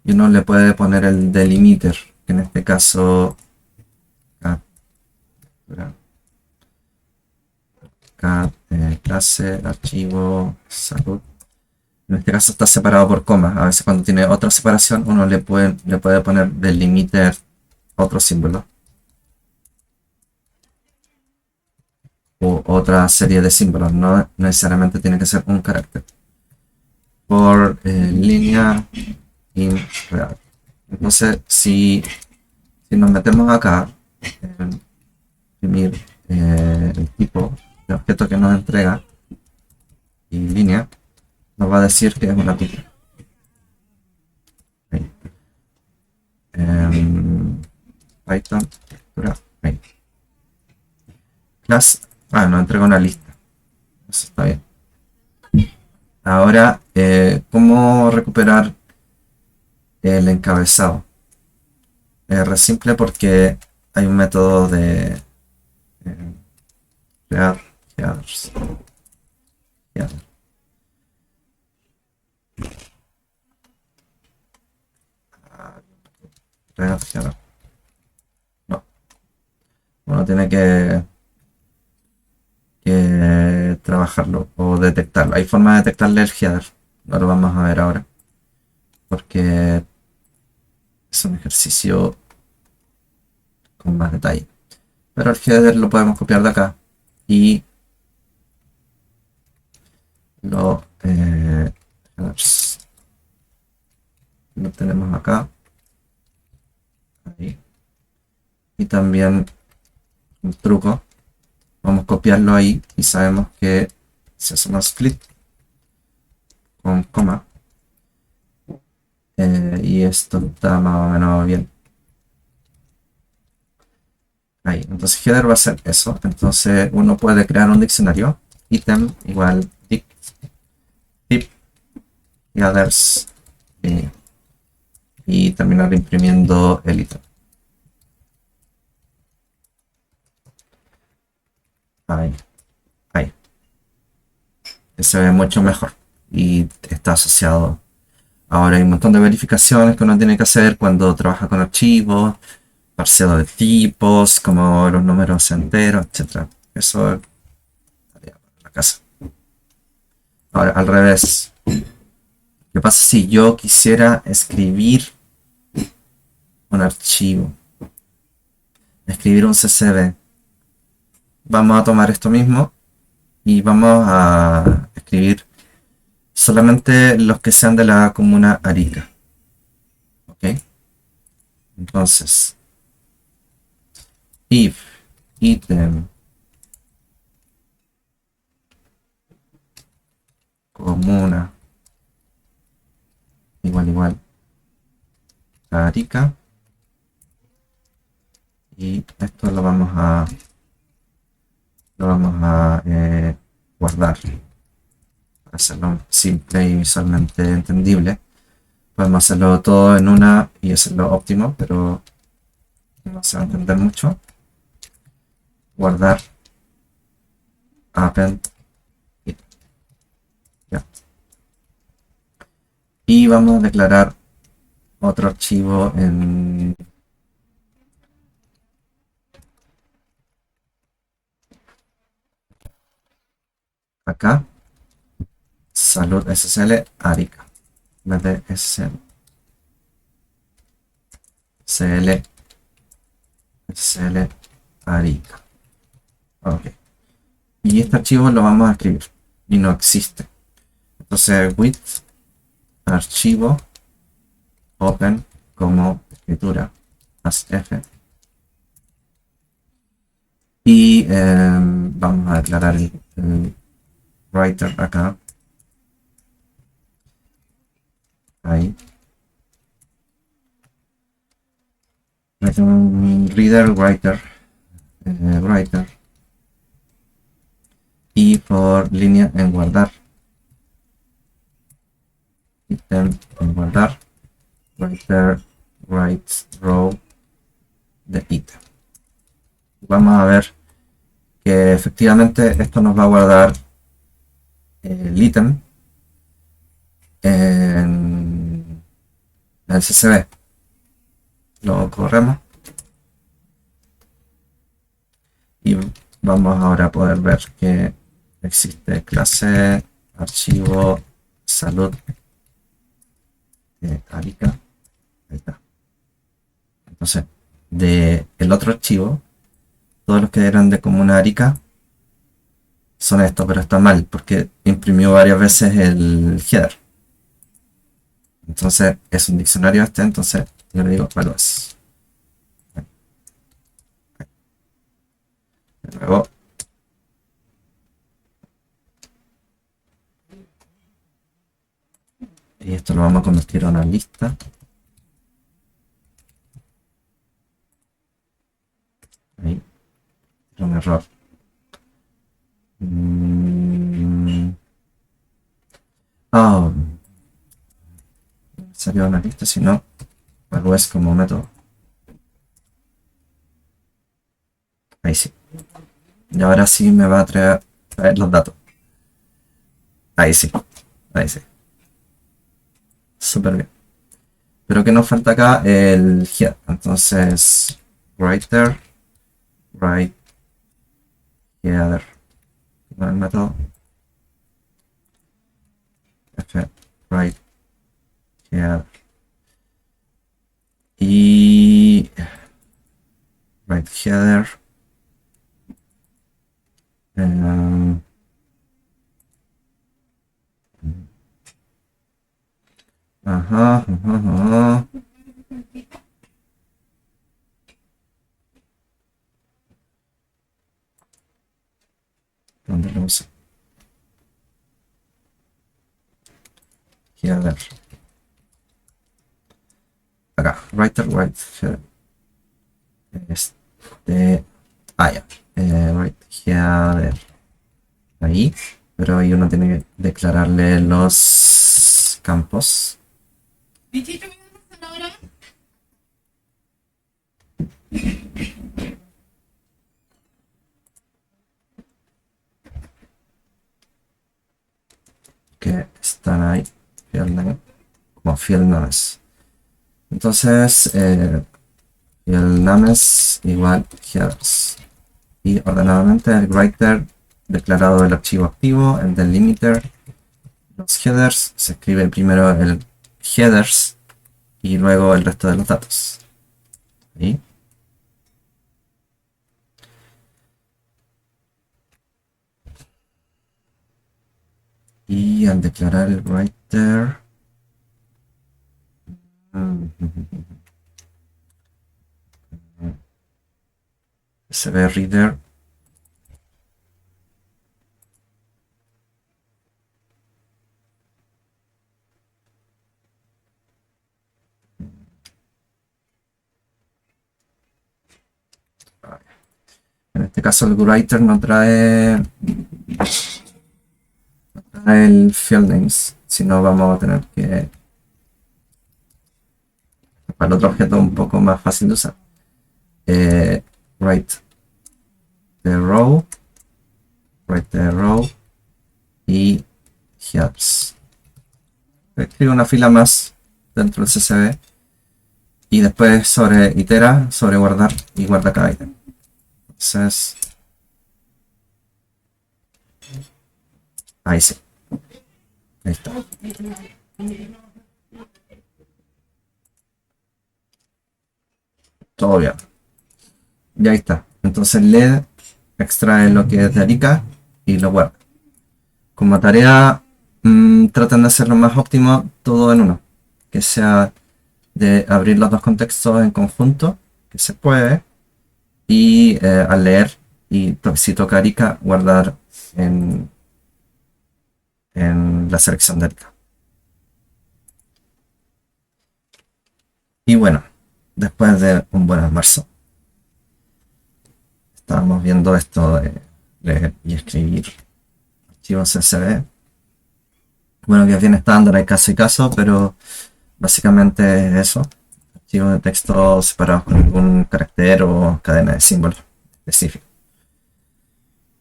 Y uno le puede poner el delimiter, que en este caso clase, archivo, salud. En este caso está separado por comas. A veces cuando tiene otra separación uno le puede poner delimiter otro símbolo. O otra serie de símbolos. No necesariamente tiene que ser un carácter. Por línea in real. Entonces si nos metemos acá en imprimir el tipo de objeto que nos entrega y línea, nos va a decir que es una tupla. Python class, nos entrega una lista, eso está bien. Ahora, ¿cómo recuperar el encabezado? Es re simple porque hay un método de eh, crear headers. Header, crear header. No, uno tiene que trabajarlo o detectarlo. Hay forma de detectarle el header. No lo vamos a ver ahora porque es un ejercicio con más detalle. Pero el header lo podemos copiar de acá y lo, headers lo tenemos acá. Ahí. Y también un truco. Vamos a copiarlo ahí y sabemos que si hacemos split con coma y esto está más o menos bien. Ahí, entonces header va a ser eso. Entonces uno puede crear un diccionario. Item igual dict tip headers y terminar imprimiendo el ítem. Ahí, ahí. Se ve mucho mejor y está asociado. Ahora hay un montón de verificaciones que uno tiene que hacer cuando trabaja con archivos, parseado de tipos, como los números enteros, etcétera. Eso es la casa. Ahora, al revés. ¿Qué pasa si yo quisiera escribir un archivo? Escribir un CSV. Vamos a tomar esto mismo y vamos a escribir solamente los que sean de la comuna Arica. ¿Ok? Entonces, if item comuna igual Arica y esto lo vamos a guardar para hacerlo simple y visualmente entendible. Podemos hacerlo todo en una y hacerlo óptimo, pero no se va a entender mucho. Guardar append it. Ya. Y vamos a declarar otro archivo en acá, salud SSL Arica, en vez de SSL Arica. Ok. Y este archivo lo vamos a escribir y no existe. Entonces, with archivo open como escritura as f y vamos a declarar el writer acá. Ahí. Reader writer writer y por línea en guardar item en guardar writer write row de item. Vamos a ver que efectivamente esto nos va a guardar el ítem en el CSV. Lo corremos y vamos ahora a poder ver que existe clase archivo salud Arica. Ahí está. Entonces, de el otro archivo, todos los que eran de comuna Arica son estos, pero está mal porque imprimió varias veces el header. Entonces es un diccionario este, entonces yo le digo valores. Luego, y esto lo vamos a convertir a una lista. Ahí, un error. queda una lista, si no, algo es como método. Ahí sí. Y ahora sí me va a traer los datos. Ahí sí, ahí sí. Súper bien. Pero que nos falta acá el head. Entonces, writer, write header. El método f write header. Y write header. Ajá, ajá, ajá. ¿Dónde lo uso? Header. Acá, writer, write header. Ya. Write header. Ahí. Pero ahí uno tiene que declararle los campos. Bichito, ¿me vas a hacer ahora? Que están ahí, field name, como field names. Entonces, field names igual headers. Y ordenadamente el writer declarado el archivo activo, el delimiter, los headers, se escribe primero el headers y luego el resto de los datos. Ahí. Y al declarar el writer, se ve reader. En este caso el writer no trae el field names, sino vamos a tener que para el otro objeto un poco más fácil de usar. Write the row, write the row y heads. Escribo una fila más dentro del CSV y después itera sobre guardar y guarda cada ítem. Entonces, ahí sí. Ahí está. Todo bien. Y ahí está. Entonces LED extrae lo que es de Arica y lo guarda. Como tarea, tratan de hacerlo más óptimo todo en uno. Que sea de abrir los dos contextos en conjunto, que se puede. Y al leer, y si toca Arica, guardar en la selección de Arica. Y bueno, después de un buen almuerzo, estábamos viendo esto de leer y escribir archivos CSV. Bueno, que es bien estándar, hay caso y caso, pero básicamente es eso. Archivos de texto separados con algún carácter o cadena de símbolos específico.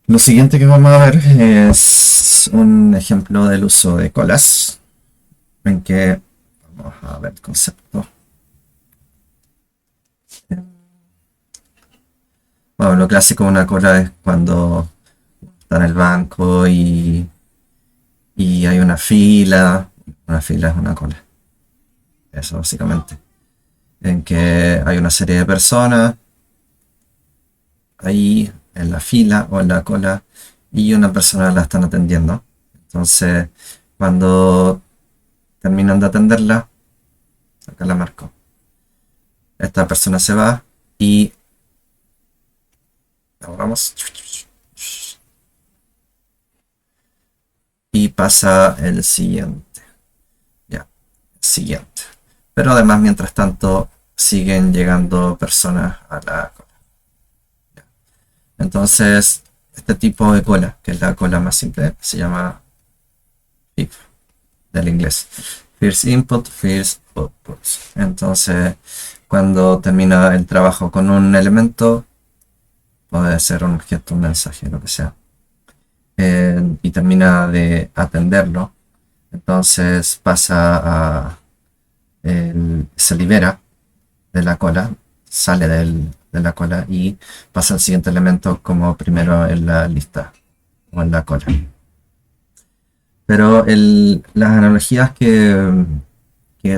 Lo siguiente que vamos a ver es un ejemplo del uso de colas, en que vamos a ver el concepto. Bueno, lo clásico de una cola es cuando está en el banco y hay una fila. Una fila es una cola. Eso básicamente. En que hay una serie de personas ahí en la fila o en la cola y una persona la están atendiendo. Entonces, cuando terminan de atenderla, acá la marco. Esta persona se va y vamos y pasa el siguiente. Ya, siguiente. Pero además, mientras tanto, siguen llegando personas a la cola. Ya. Entonces, este tipo de cola, que es la cola más simple, se llama if del inglés. first input, first output. Entonces, cuando termina el trabajo con un elemento, puede ser un objeto, un mensaje, lo que sea, y termina de atenderlo, entonces pasa a, se libera de la cola, sale de la cola y pasa al siguiente elemento como primero en la lista o en la cola. Pero las analogías que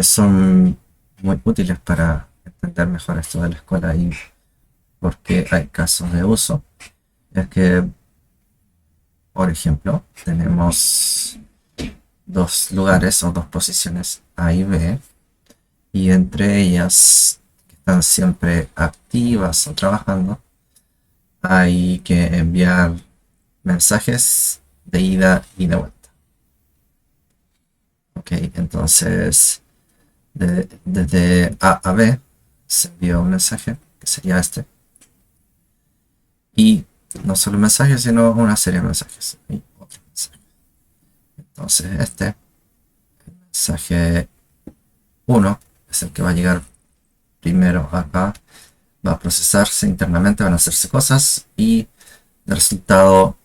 son muy útiles para entender mejor esto de la escuela y porque hay casos de uso es que, por ejemplo, tenemos dos lugares o dos posiciones A y B y entre ellas que están siempre activas o trabajando hay que enviar mensajes de ida y de vuelta. Ok, entonces desde A a B se envía un mensaje que sería este y no solo un mensaje sino una serie de mensajes y otro mensaje. Entonces este mensaje 1 es el que va a llegar primero acá, va a procesarse internamente, van a hacerse cosas y de resultado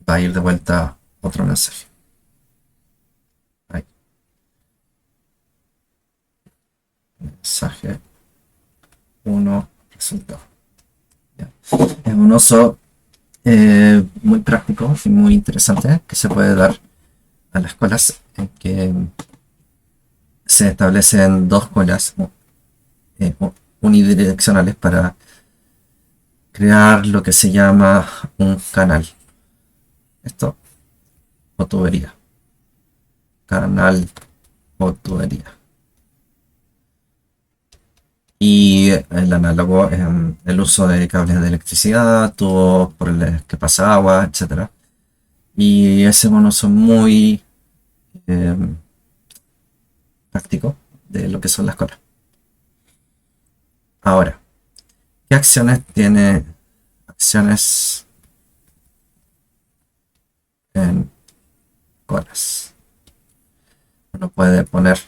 va a ir de vuelta otro mensaje. Ahí. Mensaje 1, resultado. Ya. Es un uso muy práctico y muy interesante que se puede dar a las colas en que se establecen dos colas eh, unidireccionales para crear lo que se llama un canal. Esto o tubería. Canal o tubería. Y el análogo es el uso de cables de electricidad, tubos por el que pasa agua, etcétera. Y ese es un uso muy eh, práctico de lo que son las colas. Ahora, ¿qué acciones tiene acciones en colas? Uno puede poner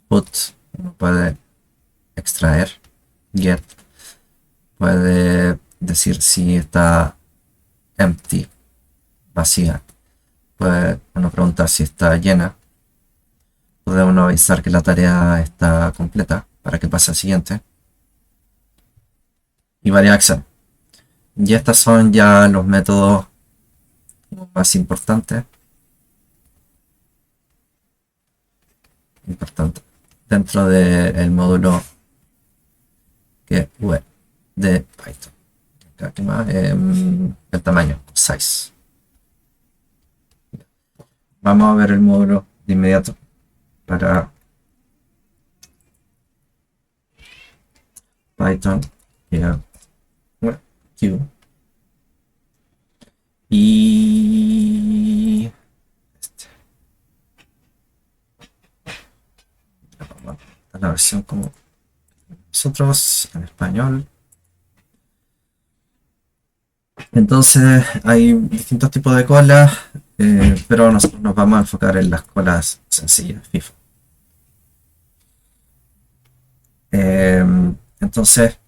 put, uno puede extraer, get, puede decir si está empty, vacía, puede uno preguntar si está llena, puede uno avisar que la tarea está completa para que pase al siguiente y varias acciones. Y estos son ya los métodos más importantes dentro del módulo que web de Python. Aquí más, el tamaño, size. Vamos a ver el módulo de inmediato para Python Q y este. Vamos a la versión como nosotros en español. Entonces hay distintos tipos de colas, pero nosotros nos vamos a enfocar en las colas sencillas, FIFO. Entonces,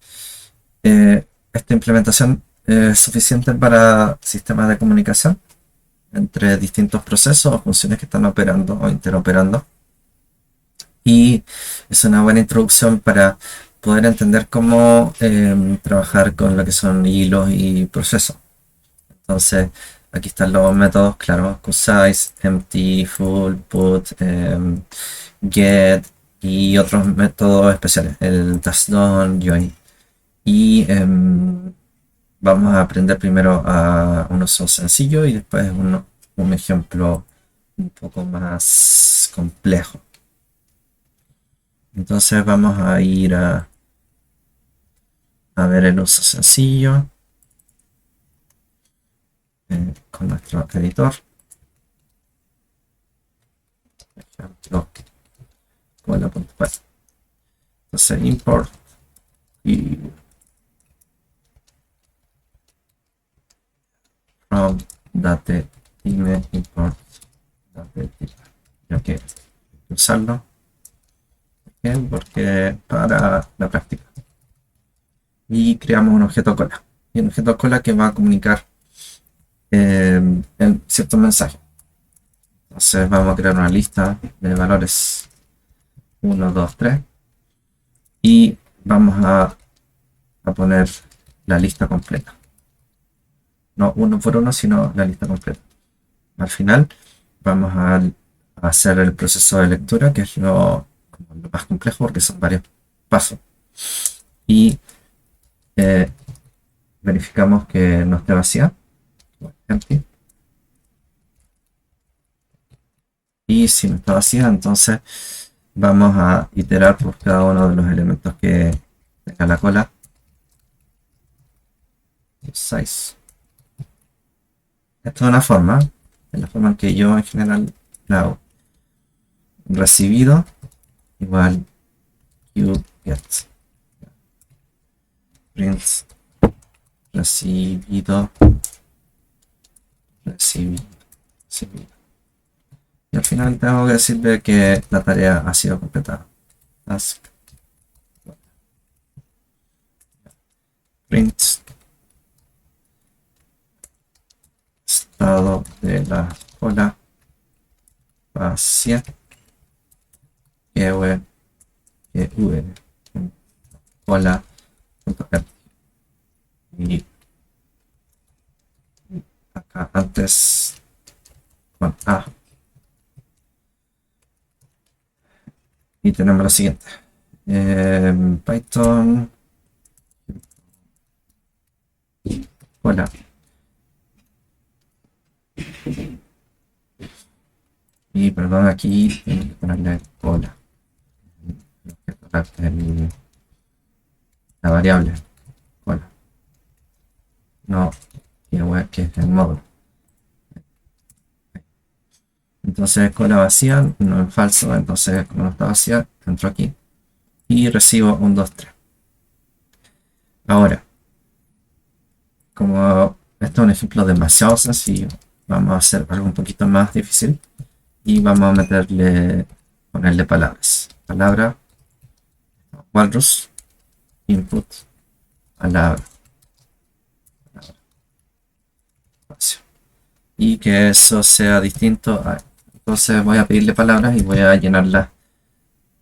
esta implementación es suficiente para sistemas de comunicación entre distintos procesos o funciones que están operando o interoperando. Y es una buena introducción para poder entender cómo trabajar con lo que son hilos y procesos. Entonces, aquí están los métodos, claro, QSize, empty, full, put, get y otros métodos especiales, el dash down, join. Y vamos a aprender primero a un uso sencillo y después un ejemplo un poco más complejo. Entonces vamos a ir a ver el uso sencillo con nuestro editor. Ejemplo, cola.py. Entonces import y from date time import date type. Ok, usarlo. ¿Por qué? Porque para la práctica. Y creamos un objeto cola. Y un objeto cola que va a comunicar en ciertos mensajes. Entonces vamos a crear una lista de valores 1, 2, 3 y vamos a poner la lista completa. No uno por uno, sino la lista completa. Al final vamos a hacer el proceso de lectura, que es como lo más complejo porque son varios pasos. Y verificamos que no esté vacía. Empty. Y si no está vacía, entonces vamos a iterar por cada uno de los elementos que tenga la cola. Size. Esto es una forma, es la forma en que yo en general la hago. Recibido igual QGet. Print recibido, recibido. Y al final tengo que decirle que la tarea ha sido completada. Task. Print estado de la cola vacía. Que cola y acá antes con A. Y tenemos lo siguiente. Python cola. Y perdón, aquí tengo que ponerle cola. La variable cola. No, que es el módulo. Entonces cola vacía, no es falso, entonces como no está vacía, entro aquí y recibo un 2, 3. Ahora, como esto es un ejemplo demasiado sencillo, vamos a hacer algo un poquito más difícil y vamos a ponerle palabras. Palabra, walrus, input, palabra. Y que eso sea distinto a... Entonces voy a pedirle palabras y voy a llenarlas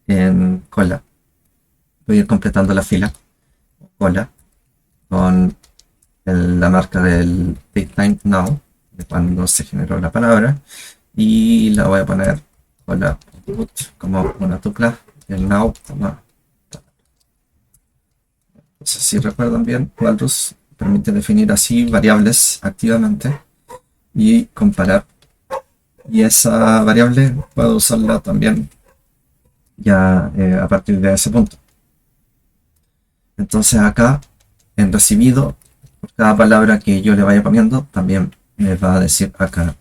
en cola. Voy a ir completando la fila, cola, con la marca del datetime now, de cuando se generó la palabra, y la voy a poner cola input como una tupla, el now, entonces si recuerdan bien, Walrus permite definir así variables activamente y comparar. Y esa variable puedo usarla también ya a partir de ese punto. Entonces acá en recibido, por cada palabra que yo le vaya poniendo, también me va a decir acá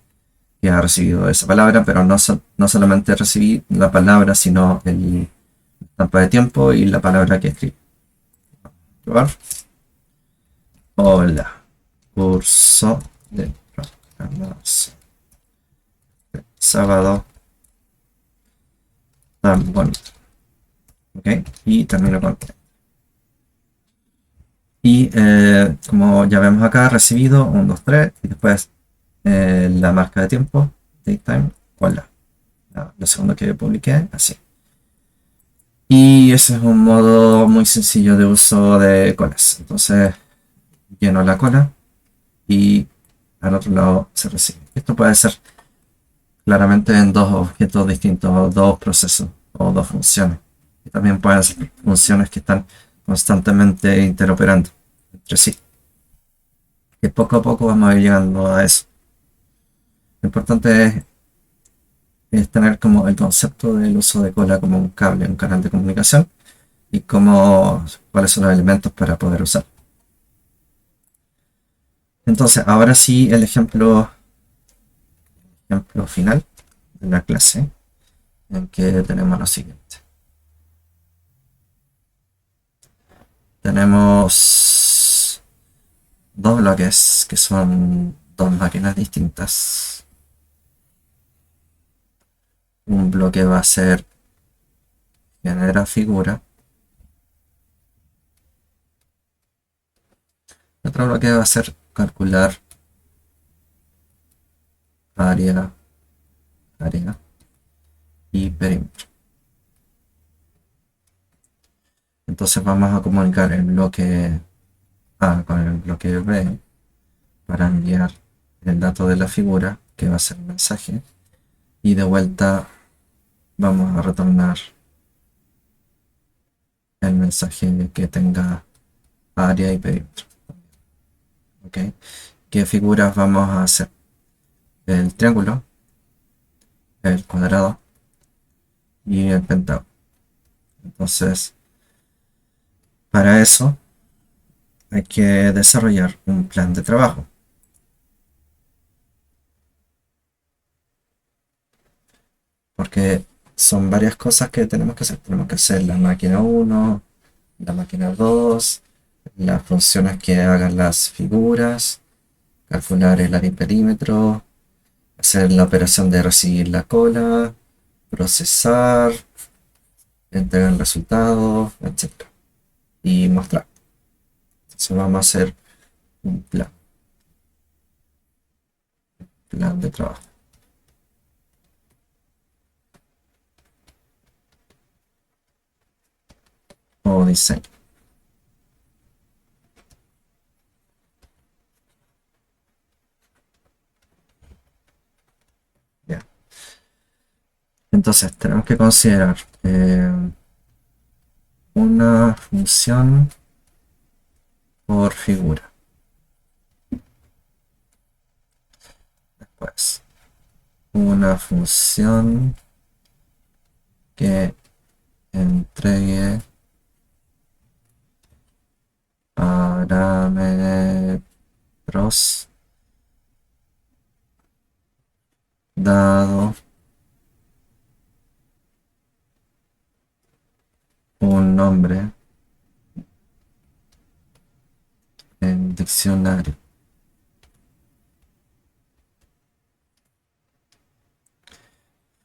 que ha recibido esa palabra, pero no solamente recibí la palabra, sino el estampa de tiempo y la palabra que escribí. Probar. Hola, curso de programación. Sábado tan bonito. Ok, y termino con. Y como ya vemos acá, recibido 1, 2, 3 y después la marca de tiempo, datetime, hola. Lo segundo que publiqué, así. Y ese es un modo muy sencillo de uso de colas. Entonces lleno la cola y al otro lado se recibe. Esto puede ser claramente en dos objetos distintos, dos procesos o dos funciones. Y también pueden ser funciones que están constantemente interoperando entre sí. Y poco a poco vamos a ir llegando a eso. Lo importante es tener como el concepto del uso de cola como un cable, un canal de comunicación y cuáles son los elementos para poder usar. Entonces, ahora sí el ejemplo final de la clase en que tenemos lo siguiente. Tenemos dos bloques que son dos máquinas distintas. un bloque va a ser genera figura. Otro bloque va a ser calcular área, área y perímetro. Entonces vamos a comunicar el bloque A con el bloque B para enviar el dato de la figura, que va a ser el mensaje, y de vuelta vamos a retornar el mensaje que tenga área y perímetro. ¿Ok? ¿Qué figuras vamos a hacer? El triángulo, el cuadrado y el pentágono. Entonces, para eso hay que desarrollar un plan de trabajo. Porque son varias cosas que tenemos que hacer. Tenemos que hacer la máquina 1, la máquina 2, las funciones que hagan las figuras, calcular el área y perímetro, hacer la operación de recibir la cola, procesar, entregar el resultado, etc. Y mostrar. Entonces vamos a hacer un plan de trabajo o diseño. Ya. Entonces tenemos que considerar una función por figura. Después, una función que entregue parámetros dado un nombre en diccionario.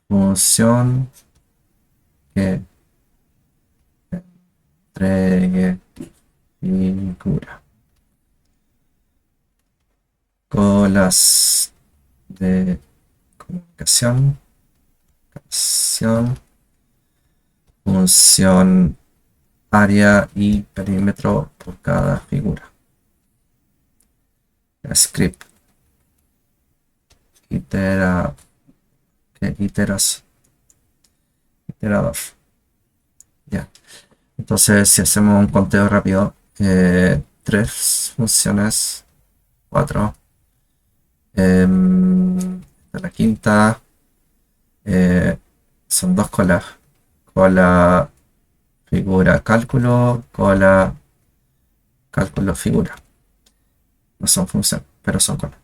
Función que entregue figura. Colas de comunicación. Función área y perímetro por cada figura. Script. Iterador. Ya. Entonces, si hacemos un conteo rápido, 3 funciones, 4. La quinta son 2 colas. Cola, figura, cálculo, cola, cálculo, figura. No son funciones, pero son colas.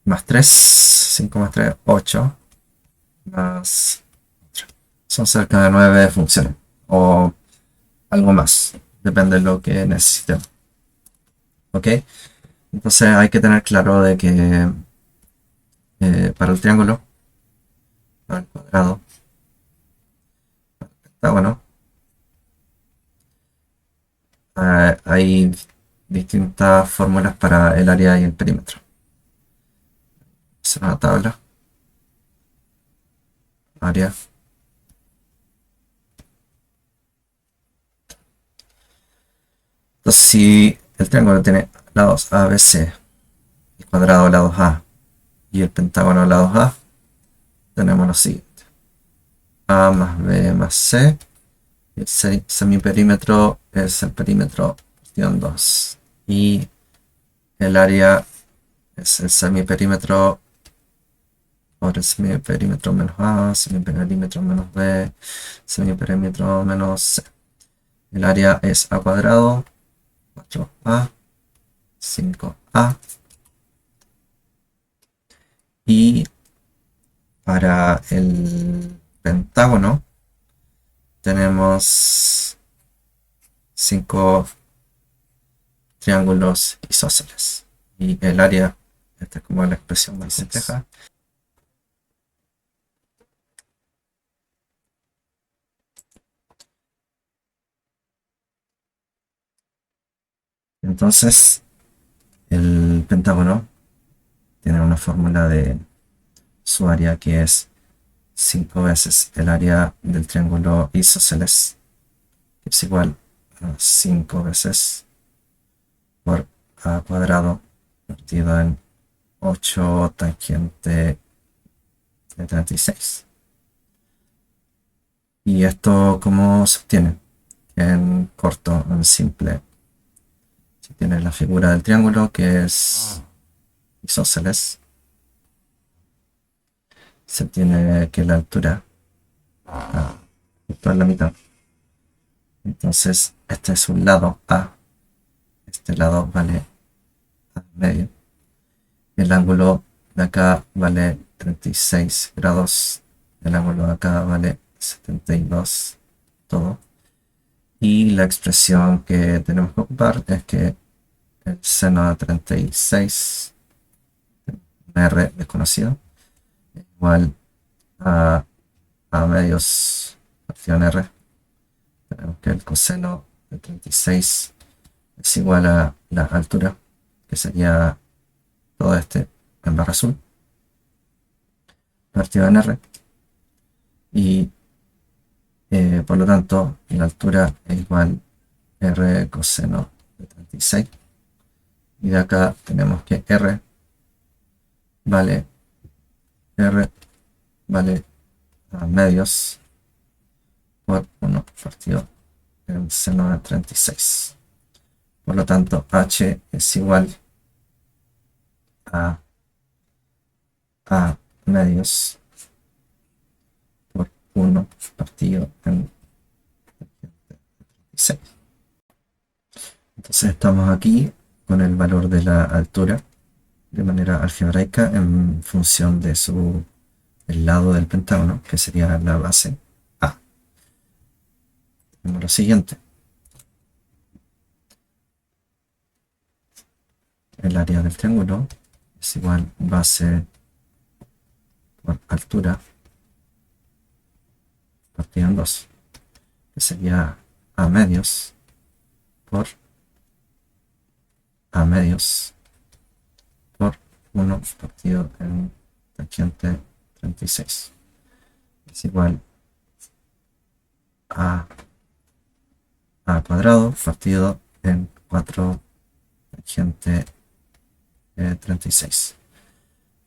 Más 3, 5 más 3, 8. Más son cerca de 9 funciones o algo más, depende de lo que necesitemos. ¿Ok? Entonces hay que tener claro de que para el triángulo, para el cuadrado, para el pentágono, hay distintas fórmulas para el área y el perímetro. Es una tabla, área. Entonces, si el triángulo tiene lados A, B, C, el cuadrado lados A y el pentágono lados A, tenemos lo siguiente. A más B más C. El semiperímetro es el perímetro partido 2. Y el área es el semiperímetro por el semiperímetro menos A, semiperímetro menos B, semiperímetro menos C. El área es A cuadrado, 4A, 5A. Y para el pentágono tenemos 5 triángulos isósceles. Y el área, esta es como la expresión más compleja, Entonces, el pentágono tiene una fórmula de su área que es 5 veces el área del triángulo isósceles, que es igual a 5 veces por a cuadrado partido en 8 tangente de 36. ¿Y esto cómo se obtiene? En corto, en simple. Se tiene la figura del triángulo que es isósceles. Se tiene que la altura justo en la mitad. Entonces, este es un lado A. Este lado vale A medio. El ángulo de acá vale 36 grados. El ángulo de acá vale 72. Todo. Y la expresión que tenemos que ocupar es que el seno de 36, un R desconocido, es igual a medios fracción R. Tenemos que el coseno de 36 es igual a la altura, que sería todo este en barra azul, partido en R. Y por lo tanto, la altura es igual a R coseno de 36. Y de acá tenemos que R vale a medios por 1 partido en seno de 36. Por lo tanto, H es igual a medios por 1 partido en 36. Entonces estamos aquí con el valor de la altura de manera algebraica en función de el lado del pentágono, que sería la base A. Tenemos lo siguiente. El área del triángulo es igual base por altura partido en 2, que sería A medios por A medios por 1 partido en tangente 36. Es igual a cuadrado partido en 4 tangente 36.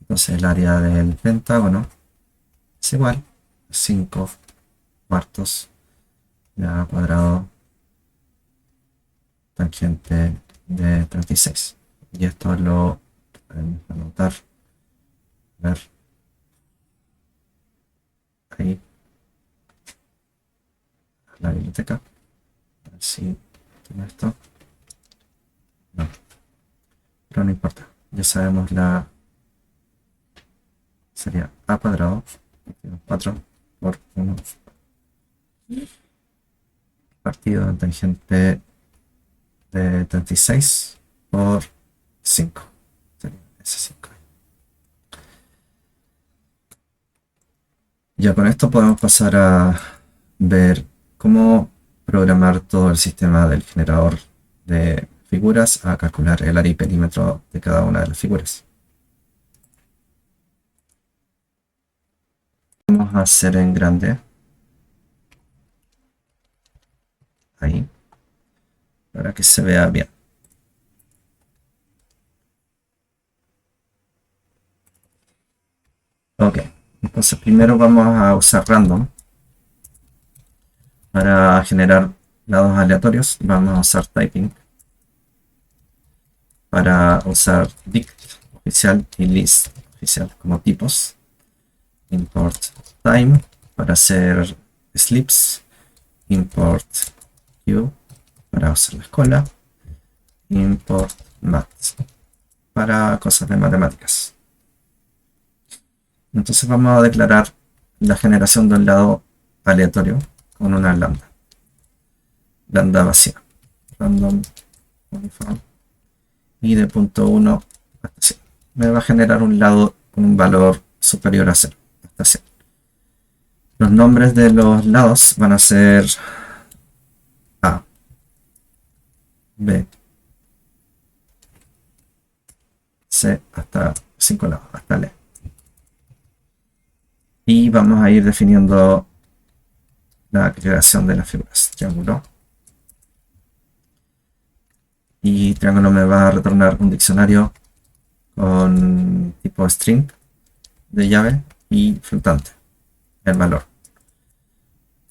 Entonces el área del pentágono es igual a 5 cuartos de A cuadrado tangente de 36. Y esto lo podemos anotar, ver ahí la biblioteca, a ver si tiene esto. No, pero no importa, ya sabemos sería A cuadrado 4 por 1 partido en tangente de 36 por 5. Sería ese 5. Ya con esto podemos pasar a ver cómo programar todo el sistema del generador de figuras a calcular el área y perímetro de cada una de las figuras. Vamos a hacer en grande. Ahí. Para que se vea bien. Ok. Entonces primero vamos a usar random. Para generar lados aleatorios vamos a usar typing. Para usar dict oficial y list oficial como tipos. Import time para hacer slips. Import q para usar la escuela. Import math para cosas de matemáticas. Entonces vamos a declarar la generación de un lado aleatorio con una lambda vacía, random uniform, y de punto 1 hasta 100. Me va a generar un lado con un valor superior a 0, hasta 100. Los nombres de los lados van a ser A, B, C hasta 5 lados, hasta L. Y vamos a ir definiendo la creación de las figuras. Triángulo. Y triángulo me va a retornar un diccionario con tipo string de llave y flotante, el valor.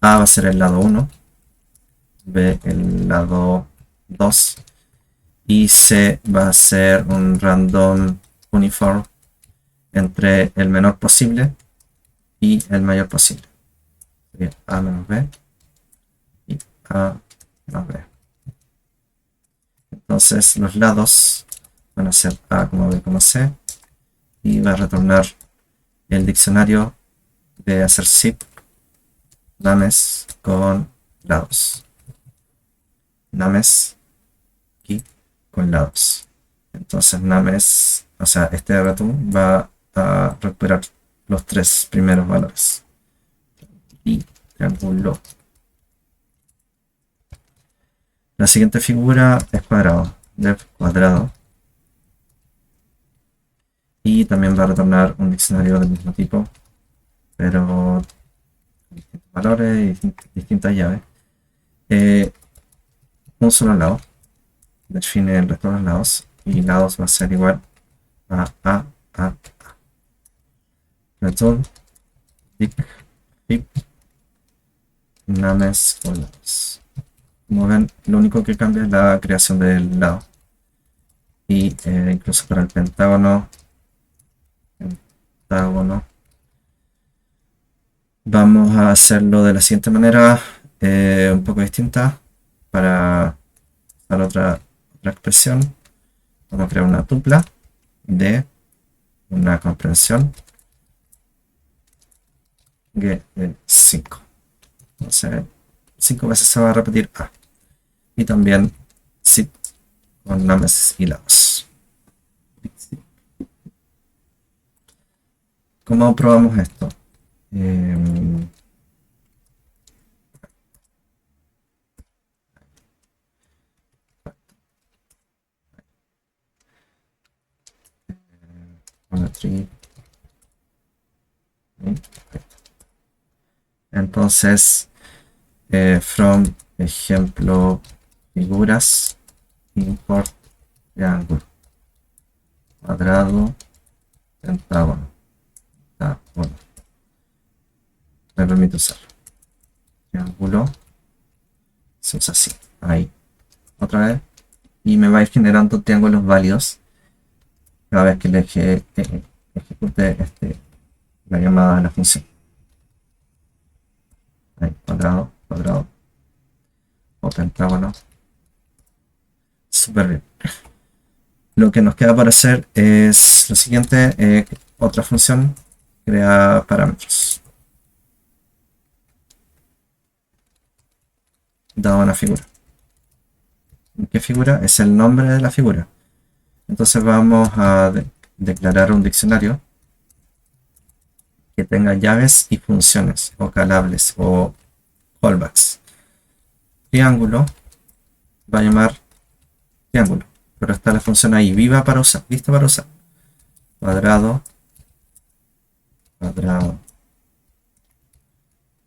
A va a ser el lado 1, B el lado 2 y C va a ser un random uniform entre el menor posible y el mayor posible. Sería A menos B y A menos B. Entonces los lados van a ser A, B, C y va a retornar el diccionario de hacer zip names con lados. Names y con lados. Entonces names, o sea, este return va a recuperar los 3 primeros valores. Y triángulo. La siguiente figura es cuadrado, def cuadrado. Y también va a retornar un diccionario del mismo tipo, pero con distintos valores y distintas llaves. Un solo lado define el resto de los lados y lados va a ser igual a return dict names con lados. Como ven, lo único que cambia es la creación del lado. Y incluso para el pentágono vamos a hacerlo de la siguiente manera, un poco distinta. Para usar otra expresión, vamos a crear una tupla de una comprensión de 5. Entonces 5 veces se va a repetir A. Y también zip con names y lados. ¿Cómo probamos esto? Entonces, from ejemplo figuras import triángulo cuadrado pentágono. Bueno, me permite usar triángulo, se usa así, ahí, otra vez, y me va a ir generando triángulos válidos cada vez que le ejecute la llamada a la función. Ahí, cuadrado, cuadrado o pentágono. Súper bien. Lo que nos queda por hacer es lo siguiente, otra función, crea parámetros. Dada una figura. ¿Qué figura? Es el nombre de la figura. Entonces vamos a declarar un diccionario que tenga llaves y funciones, o calables, o callbacks. Triángulo va a llamar triángulo, pero está la función ahí, viva para usar, lista para usar. Cuadrado, cuadrado,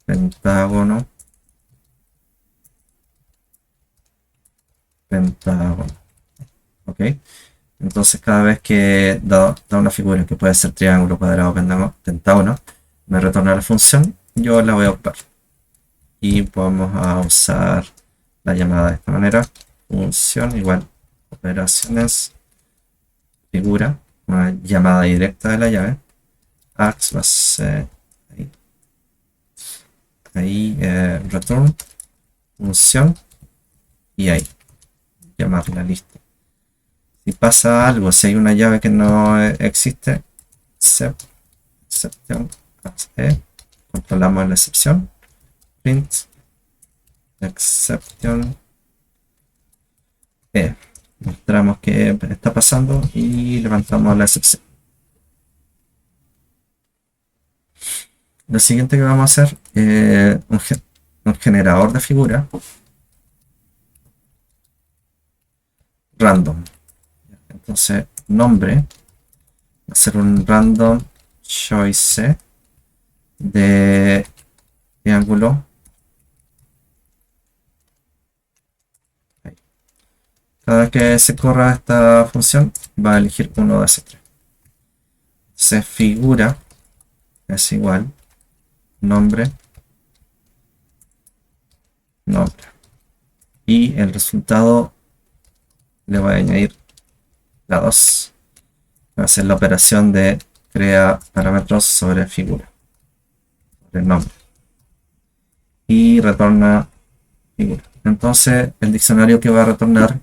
pentágono, pentágono. ¿Ok? Entonces cada vez que da una figura que puede ser triángulo, cuadrado, pentágono, me retorna la función, yo la voy a ocupar. Y vamos a usar la llamada de esta manera, función igual operaciones figura, una llamada directa de la llave. Args va a ser ahí return función y ahí llamar la lista. Si pasa algo, si hay una llave que no existe, exception, controlamos la excepción, print exception mostramos que está pasando y levantamos la excepción. Lo siguiente que vamos a hacer es un generador de figura random. Entonces, nombre hacer un random choice de triángulo. Ahí. Cada vez que se corra esta función va a elegir uno de esos tres. Se figura es igual nombre, nombre. Y el resultado le voy a añadir la 2. Va a ser la operación de crea parámetros sobre figura, sobre el nombre. Y retorna figura. Entonces el diccionario que va a retornar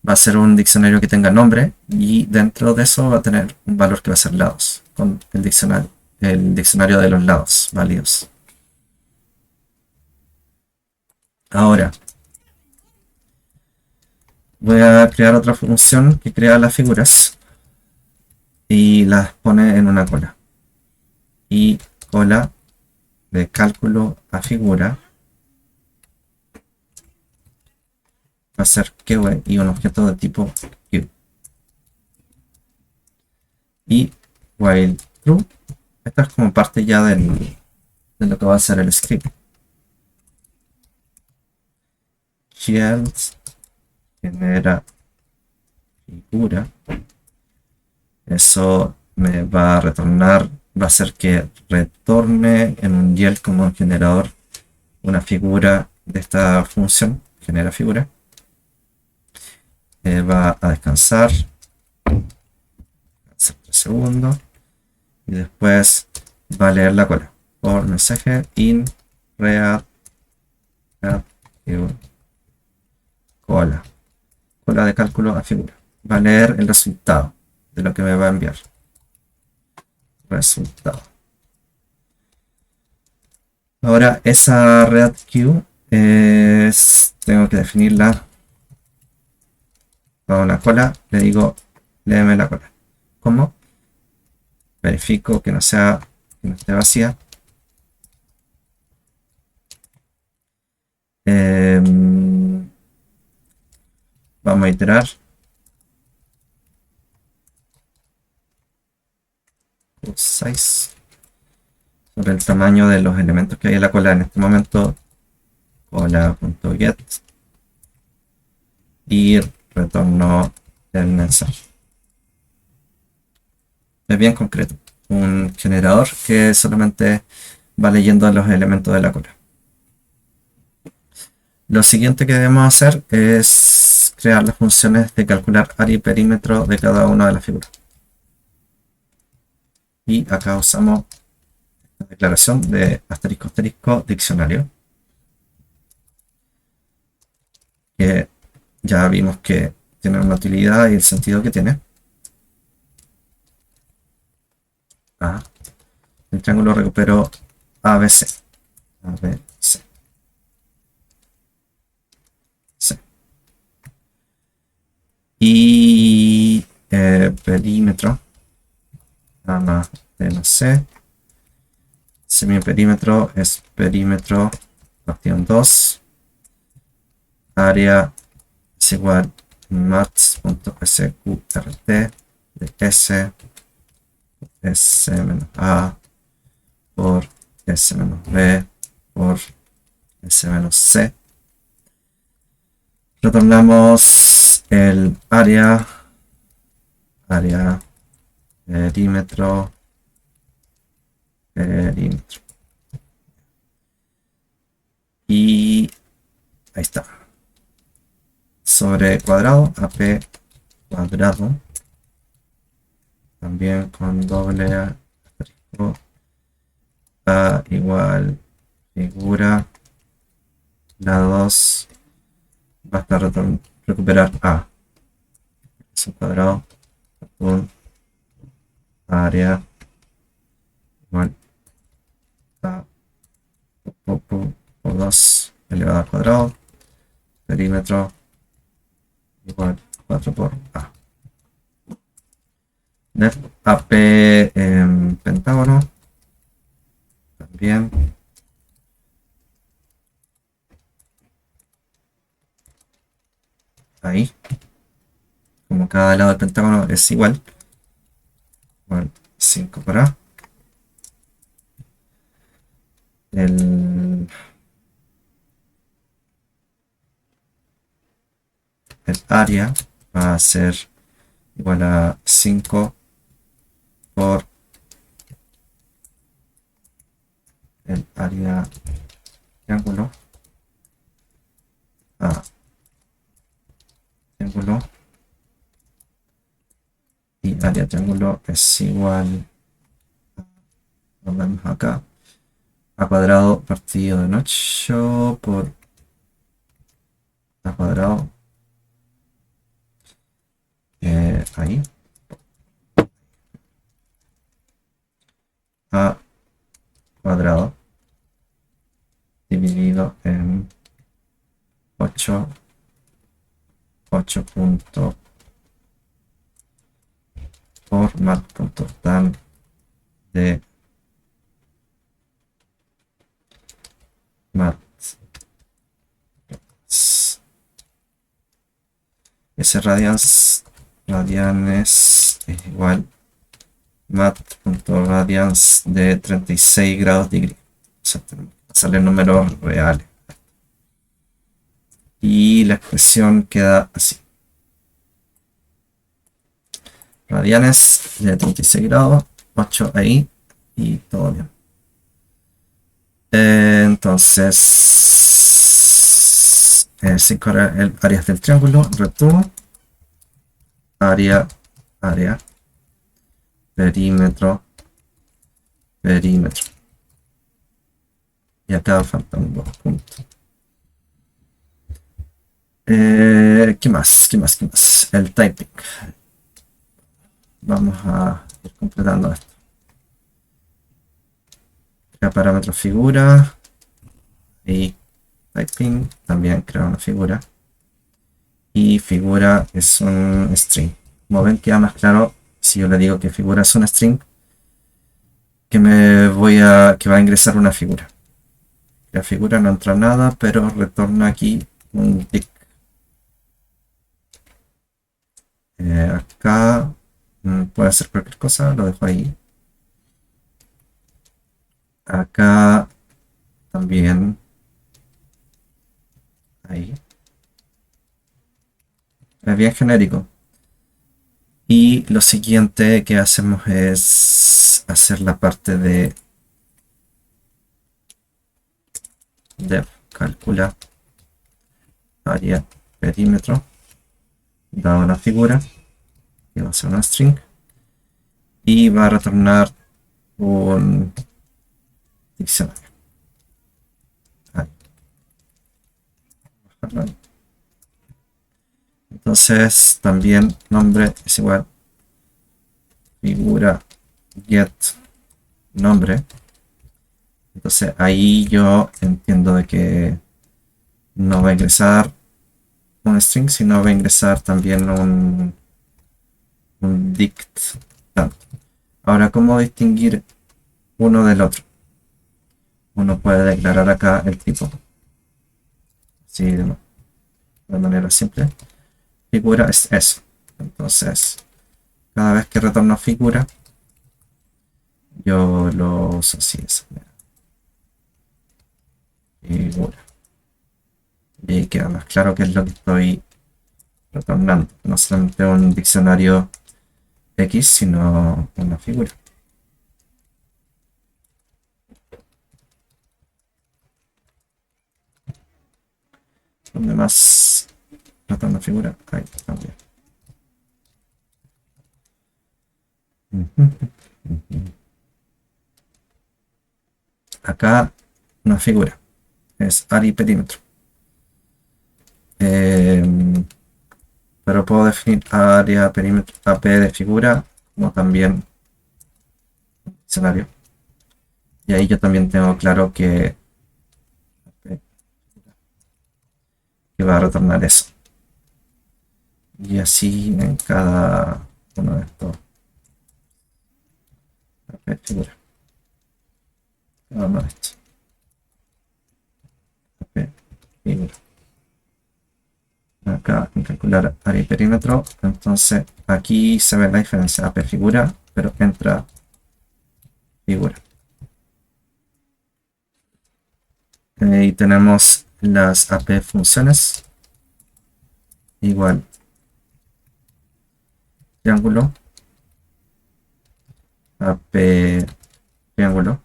va a ser un diccionario que tenga nombre y dentro de eso va a tener un valor que va a ser lados, con el diccionario de los lados válidos. Ahora voy a crear otra función que crea las figuras y las pone en una cola. Y cola de cálculo a figura va a ser queue y un objeto de tipo queue. Y while true, esta es como parte ya de lo que va a ser el script. Else genera figura. Eso me va a retornar, va a hacer que retorne en un YEL como generador una figura de esta función, genera figura. Va a descansar 3 segundos y después va a leer la cola por mensaje in read cola de cálculo a figura. Va a leer el resultado de lo que me va a enviar. Resultado. Ahora esa read queue tengo que definirla con una cola. Le digo léeme la cola. ¿Cómo? Verifico que no esté vacía. Vamos a iterar. Size sobre el tamaño de los elementos que hay en la cola en este momento. Cola.get y retorno el mensaje. Es bien concreto. Un generador que solamente va leyendo los elementos de la cola. Lo siguiente que debemos hacer es crear las funciones de calcular área y perímetro de cada una de las figuras. Y acá usamos la declaración de asterisco asterisco diccionario, que ya vimos que tiene una utilidad y el sentido que tiene. El triángulo recupero ABC. ABC. C. Y perímetro. Nada más de no sé. Semiperímetro es perímetro partición 2. Área es igual maths.sqrt de S menos A por S menos B por S menos C. Retornamos el área perímetro. Y ahí está. Sobre cuadrado, AP cuadrado. También con doble asterisco. A igual figura. La 2 basta recuperar A. Es un cuadrado. Un área igual A por 2 elevado al cuadrado. Perímetro igual 4 por A. Def AP en pentágono. También. Ahí. Como cada lado del pentágono es igual. Igual 5 para el área va a ser igual a 5 por el área triángulo a triángulo, y área triángulo es igual, lo vemos acá, a cuadrado partido en 8 por a cuadrado, ahí, a cuadrado dividido en 8 punto por mat.tan de mat. Ese radians es igual mat.radians de 36 grados de Y. O sea, salen números reales. Y la expresión queda así. Radianes de 36 grados, 8 ahí y todo bien. Entonces, 5 áreas del triángulo, retuvo, área, perímetro, y acá faltan 2 puntos. ¿Qué más? El typing. Vamos a ir completando esto. Crea parámetro figura. Y typing, también crear una figura. Y figura es un string. Como ven, queda más claro si yo le digo que figura es un string, que va a ingresar una figura. La figura no entra nada, pero retorna aquí un dict. Acá puede hacer cualquier cosa, lo dejo ahí. Acá también. Ahí. Es bien genérico. Y lo siguiente que hacemos es hacer la parte de def calcula área perímetro, da una figura que va a ser una string y va a retornar un diccionario. Ahí. Entonces también nombre es igual figura get nombre. Entonces ahí yo entiendo de que no va a ingresar un string, sino va a ingresar también un dict. Ahora, ¿cómo distinguir uno del otro? Uno puede declarar acá el tipo. Sí, de manera simple. Figura es eso. Entonces, cada vez que retorno figura, yo lo uso así. Figura. Y queda más claro qué es lo que estoy retornando. No solamente un diccionario X, sino una figura. ¿Dónde más retorno figura? Ahí también. Acá una figura. Es área y perímetro. Pero puedo definir área, perímetro, AP de figura, como también escenario. Y ahí yo también tengo claro que va a retornar eso. Y así en cada uno de estos. AP figura. Cada uno de estos. AP figura. Acá en calcular área y perímetro, entonces aquí se ve la diferencia AP figura, pero entra figura. Y tenemos las AP funciones. Igual triángulo, AP triángulo.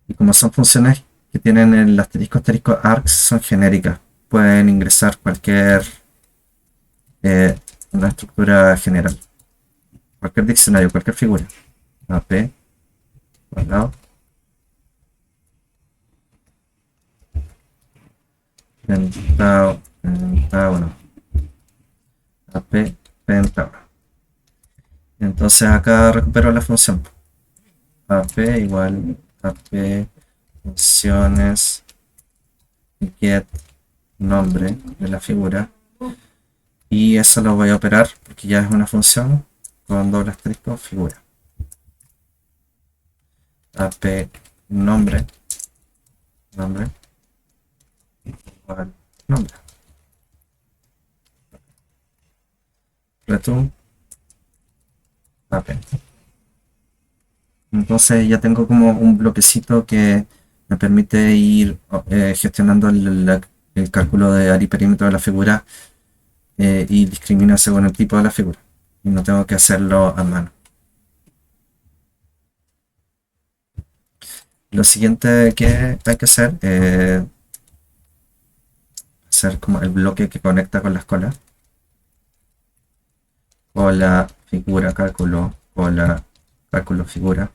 Y como son funciones que tienen el asterisco args, son genéricas. Pueden ingresar cualquier una estructura general, cualquier diccionario, cualquier figura. AP cuadrado, pentágono, AP pentágono. Entonces acá recupero la función AP igual AP funciones get nombre de la figura, y eso lo voy a operar porque ya es una función con doble asterisco figura. AP nombre igual nombre. Return AP. Entonces ya tengo como un bloquecito que me permite ir gestionando el cálculo de área y perímetro de la figura y discrimina según el tipo de la figura. Y no tengo que hacerlo a mano. Lo siguiente que hay que hacer es hacer como el bloque que conecta con las colas. Cola, figura, cálculo, cola, cálculo, figura.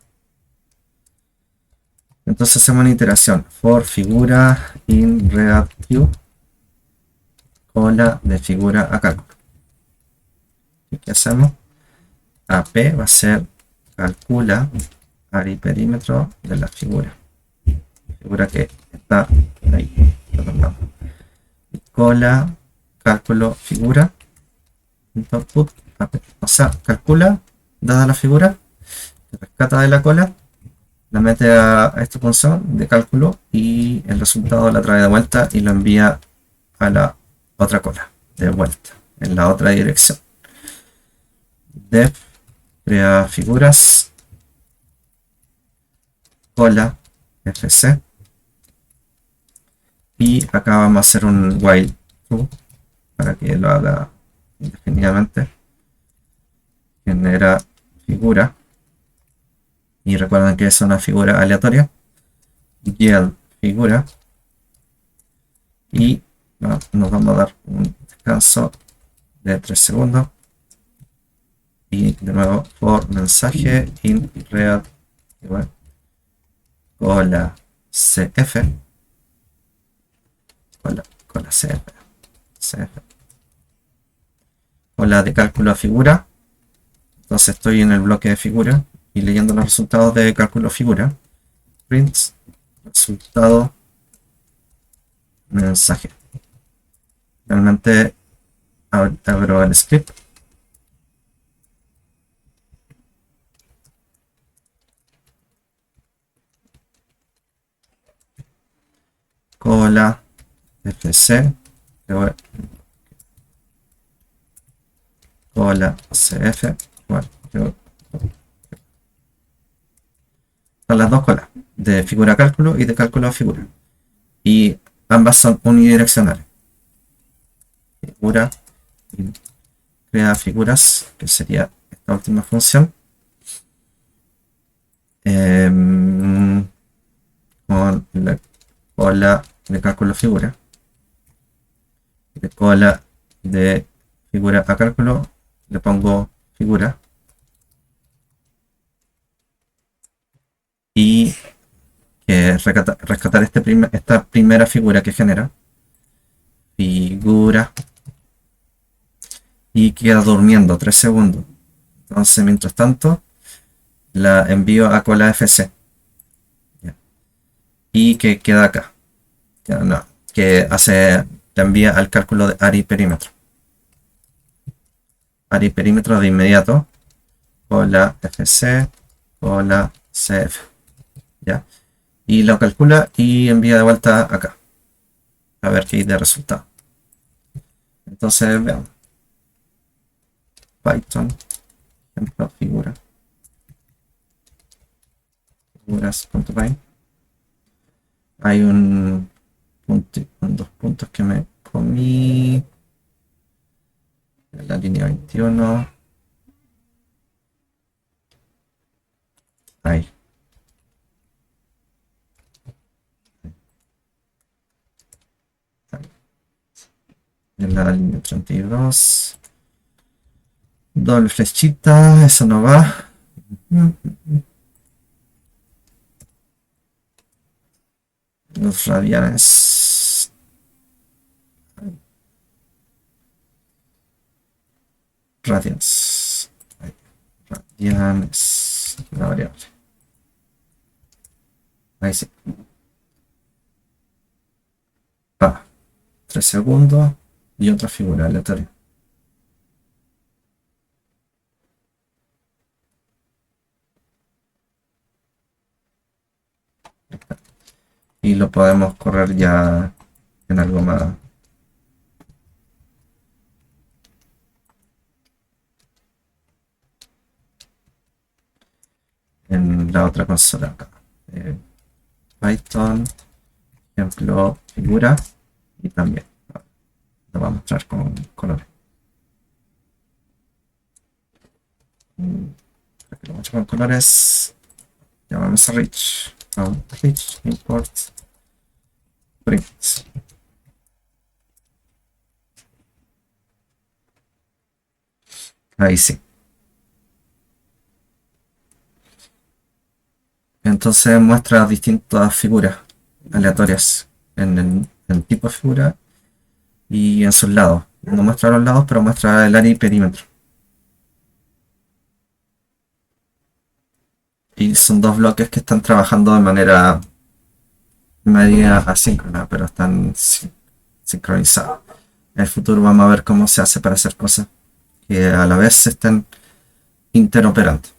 Entonces hacemos una iteración for figura in react cola de figura a cálculo. ¿Y qué hacemos? AP va a ser calcula área y perímetro de la figura. Figura que está ahí. Y cola, cálculo, figura. Input AP. O sea, calcula, dada la figura, rescata de la cola, la mete a esta función de cálculo y el resultado la trae de vuelta y lo envía a la otra cola de vuelta en la otra dirección. Def crea figuras, cola fc, y acá vamos a hacer un while true para que lo haga indefinidamente. Genera figura, y recuerden que es una figura aleatoria. Yield figura, y nos vamos a dar un descanso de 3 segundos. Y de nuevo for mensaje in real igual cola cf, cola cf, cola de cálculo a figura. Entonces estoy en el bloque de figura y leyendo los resultados de cálculo figura. Print resultado mensaje. Realmente abro el script. Cola fc, cola cf, bueno, están las dos colas de figura a cálculo y de cálculo a figura, y ambas son unidireccionales. Figura y crea figuras, que sería esta última función, con la cola de cálculo figura, de cola de figura a cálculo le pongo figura, y rescatar esta primera figura que genera figura, y queda durmiendo 3 segundos. Entonces mientras tanto la envío a cola fc, y que queda acá, que la envía al cálculo de área y perímetro. Área y perímetro de inmediato, cola fc, cola cf, ¿ya? Y lo calcula y envía de vuelta acá a ver qué hay de resultado. Entonces veamos. Python, ejemplo, figura. figuras.py. Hay dos puntos que me comí en la línea 21. Ahí. En la línea 32. Doble flechita, eso no va. Los radianes. Radians. Radianes. La variable. Ahí sí. 3 segundos. Y otra figura aleatoria. Y lo podemos correr ya en algo más. En la otra consola acá. Python, ejemplo, figura. Y también lo voy a mostrar con colores. Para que lo muestre con colores, llamamos a Rich. Rich, import, print. Ahí sí. Entonces muestra distintas figuras aleatorias en el tipo de figura y en sus lados. No muestra los lados, pero muestra el área y perímetro. Y son dos bloques que están trabajando de manera media asíncrona, pero están sincronizados. En el futuro vamos a ver cómo se hace para hacer cosas que a la vez se estén interoperando.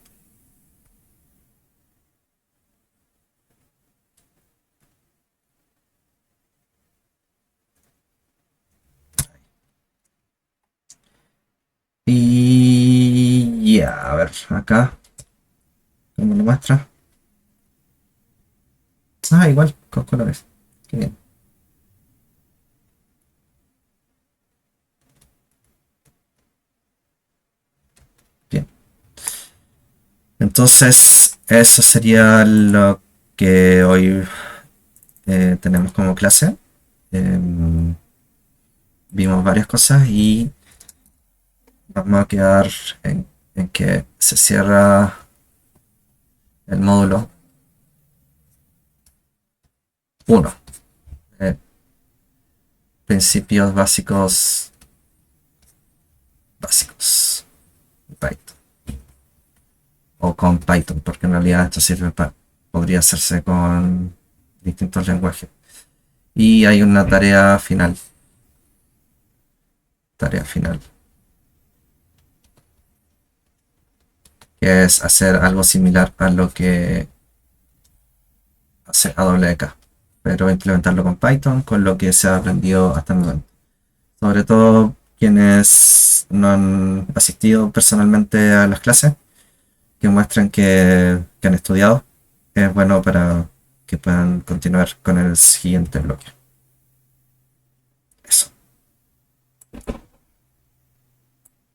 Y ya, a ver, acá, ¿cómo lo muestra? Ah, igual, con colores. Qué bien. Bien. Entonces, eso sería lo que hoy tenemos como clase. Em, Vimos varias cosas y vamos a quedar en que se cierra el módulo 1. Principios básicos de Python. O con Python, porque en realidad esto sirve podría hacerse con distintos lenguajes. Y hay una tarea final. Que es hacer algo similar a lo que hace AWK, pero implementarlo con Python, con lo que se ha aprendido hasta el momento. Sobre todo quienes no han asistido personalmente a las clases, que muestren que han estudiado, es bueno para que puedan continuar con el siguiente bloque.